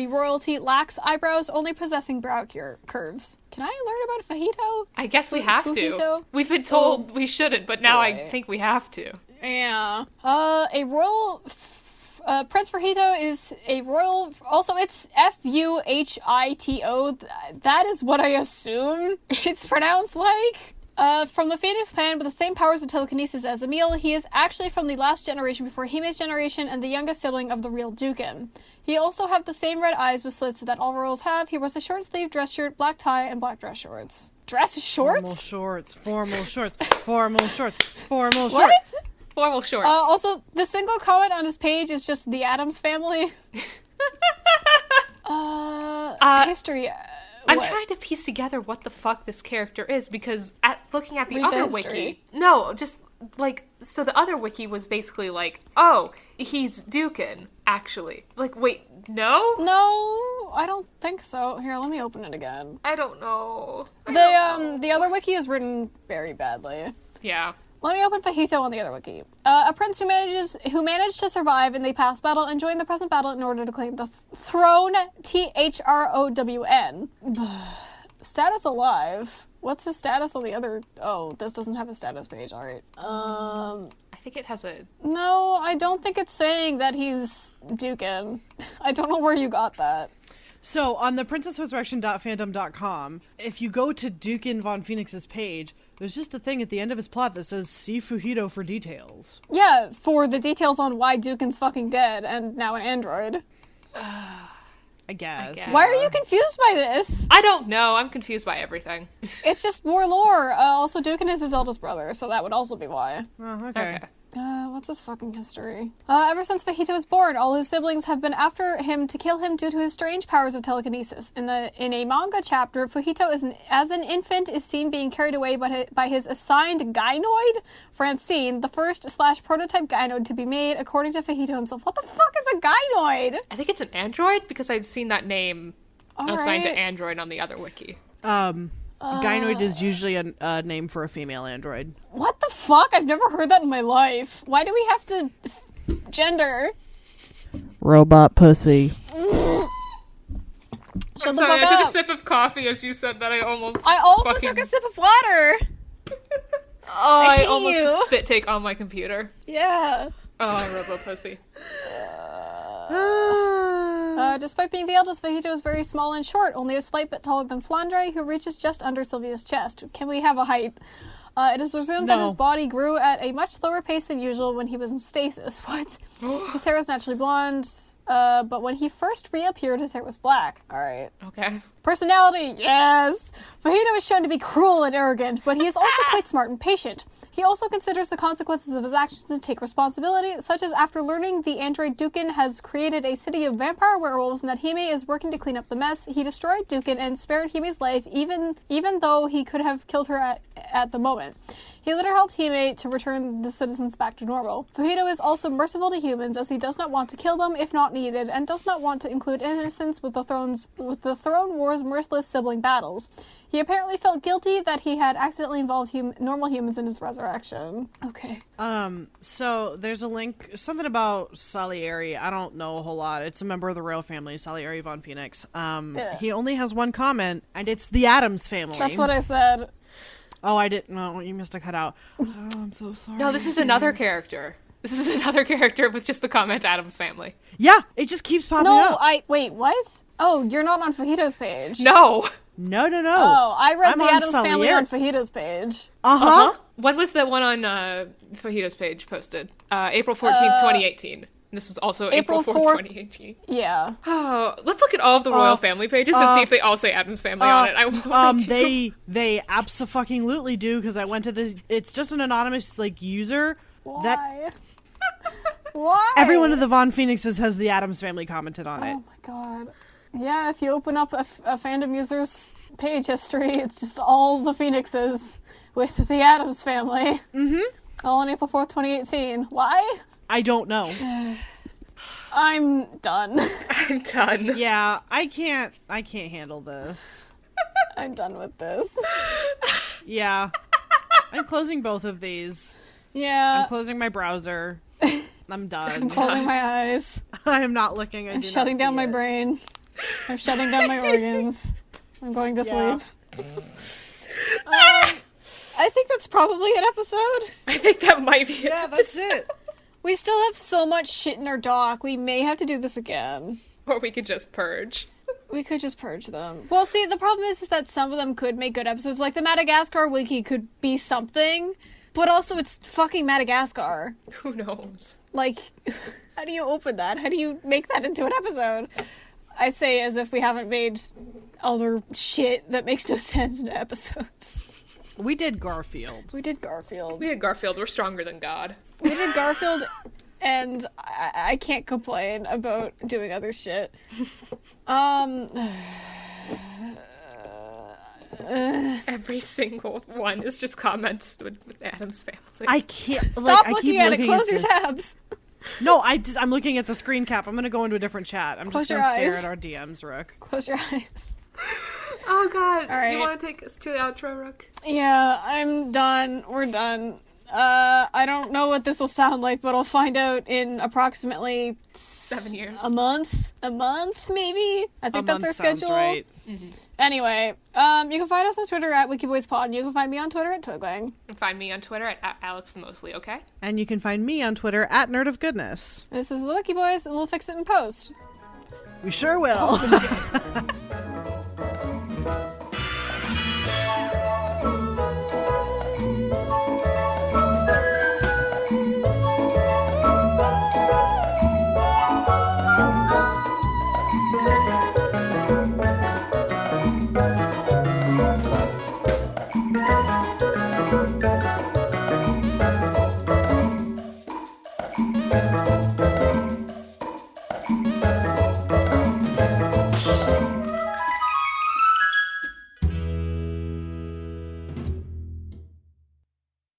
royalty lacks eyebrows, only possessing brow curves. Can I learn about Fajito? I guess we have to. Fujito? We've been told we shouldn't, but now I Right. think we have to. Yeah. A royal Prince Fajito is a royal. Also, it's Fuhito. That is what I assume it's pronounced like. From the Phoenix clan with the same powers of telekinesis as Emil, he is actually from the last generation before Hime's generation and the youngest sibling of the real Dukin. He also have the same red eyes with slits that all royals have. He wears a short-sleeved dress shirt, black tie, and black dress shorts. Dress shorts? Formal shorts. What? Formal shorts. Also, the single comment on his page is just the Addams family. History. I'm What? trying to piece together what the fuck this character is, because looking at the Read the other history. wiki... No, just, like, so the other wiki was basically like, oh, he's Dukin, actually. Like, wait, no? No, I don't think so. Here, let me open it again. I don't know. The other wiki is written very badly. Yeah. Let me open Fajito on the other wiki. A prince who managed to survive in the past battle and joined the present battle in order to claim the throne. Thrown. Status alive. What's his status on the other? Oh, this doesn't have a status page. All right. I think it has a... No, I don't think it's saying that he's Dukin. I don't know where you got that. So, on the princessresurrection.fandom.com, if you go to Dukin von Phoenix's page, there's just a thing at the end of his plot that says, see Fujito for details. Yeah, for the details on why Dukin's fucking dead and now an android. I guess. Why are you confused by this? I don't know. I'm confused by everything. It's just more lore. Also, Dukin is his eldest brother, so that would also be why. Oh, okay. What's his fucking history? Ever since Fajito was born, all his siblings have been after him to kill him due to his strange powers of telekinesis. In a manga chapter, Fujito as an infant is seen being carried away by his assigned gynoid, Francine, the first/prototype gynoid to be made, according to Fajito himself. What the fuck is a gynoid? I think it's an android, because I'd seen that name assigned to right. android on the other wiki. Gynoid is usually a name for a female android. What the fuck? I've never heard that in my life. Why do we have to gender? Robot pussy. Shut the Sorry, fuck I took up. a sip of coffee as you said that. I also took a sip of water. I hate almost you. just spit take on my computer. Yeah. Oh, robo pussy. Despite being the eldest, Fajito is very small and short, only a slight bit taller than Flandre, who reaches just under Sylvia's chest. Can we have a height? It is presumed that his body grew at a much slower pace than usual when he was in stasis. What? His hair was naturally blonde, but when he first reappeared, his hair was black. Alright. Okay. Personality, yes! Fajito is shown to be cruel and arrogant, but he is also quite smart and patient. He also considers the consequences of his actions to take responsibility, such as after learning the android Dukin has created a city of vampire werewolves and that Hime is working to clean up the mess, he destroyed Dukin and spared Hime's life even though he could have killed her at the moment. He later helped Hime to return the citizens back to normal. Fujito is also merciful to humans as he does not want to kill them if not needed and does not want to include innocents with the Throne War's merciless sibling battles. He apparently felt guilty that he had accidentally involved normal humans in his resurrection. Okay. So there's a link, something about Salieri. I don't know a whole lot. It's a member of the royal family, Salieri von Phoenix. Yeah. He only has one comment, and it's the Addams family. That's what I said. Oh, I didn't. No, you missed a cutout. Oh, I'm so sorry. No, this is another character. This is another character with just the comment Addams family. Yeah, it just keeps popping No, up. wait, what? Oh, you're not on Fajito's page. No. No. Oh, I read I'm the on Addams family Salieri. on Fajito's page. Uh-huh. When was the one on Fajito's page posted? April 14th, 2018. This is also April 4th, 2018. Yeah. Oh, let's look at all of the royal family pages and see if they all say Addams family on it. I want to. They abso-fucking-lutely do, because I went to this. It's just an anonymous user. Why? Why? Every one of the Von Phoenixes has the Addams family commented on it. Oh my god. Yeah, if you open up a fandom user's page history, it's just all the Phoenixes with the Addams family. Mm-hmm. All on April 4th, 2018. Why? I don't know. I'm done. I'm done. Yeah, I can't handle this. I'm done with this. Yeah. I'm closing both of these. Yeah. I'm closing my browser. I'm done. I'm closing my eyes. I am not looking. I'm shutting down my brain. I'm shutting down my organs. I'm going to sleep. I think that's probably an episode. I think that might be it. Yeah, that's it. We still have so much shit in our doc. We may have to do this again. Or we could just purge. We could just purge them. Well, see, the problem is that some of them could make good episodes. Like, the Madagascar wiki could be something, but also it's fucking Madagascar. Who knows? Like, how do you open that? How do you make that into an episode? I say as if we haven't made other shit that makes no sense into episodes. We did Garfield. We did Garfield. We had Garfield. We're stronger than God. We did Garfield, and I can't complain about doing other shit. Every single one is just comments with Adam's family. I can't. Stop I looking keep at it. looking Close your this. tabs. No, I'm looking at the screen cap. I'm gonna go into a different chat. I'm Close just gonna your stare eyes. at our DMs, Rook. Close your eyes. Oh God! All right. You want to take us to the outro, Rook? Yeah, I'm done. We're done. I don't know what this will sound like, but I'll find out in approximately 7 years. A month, maybe. I think that's our sounds schedule. right. Mm-hmm. Anyway, you can find us on Twitter at WikiBoysPod, and you can find me on Twitter at Twigling. You can find me on Twitter at AlexTheMostly, okay? And you can find me on Twitter at Nerd of Goodness. This is the Wiki Boys, and we'll fix it in post. We sure will.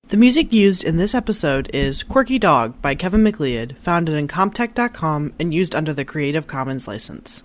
The music used in this episode is Quirky Dog by Kevin MacLeod, found at Incompetech.com and used under the Creative Commons license.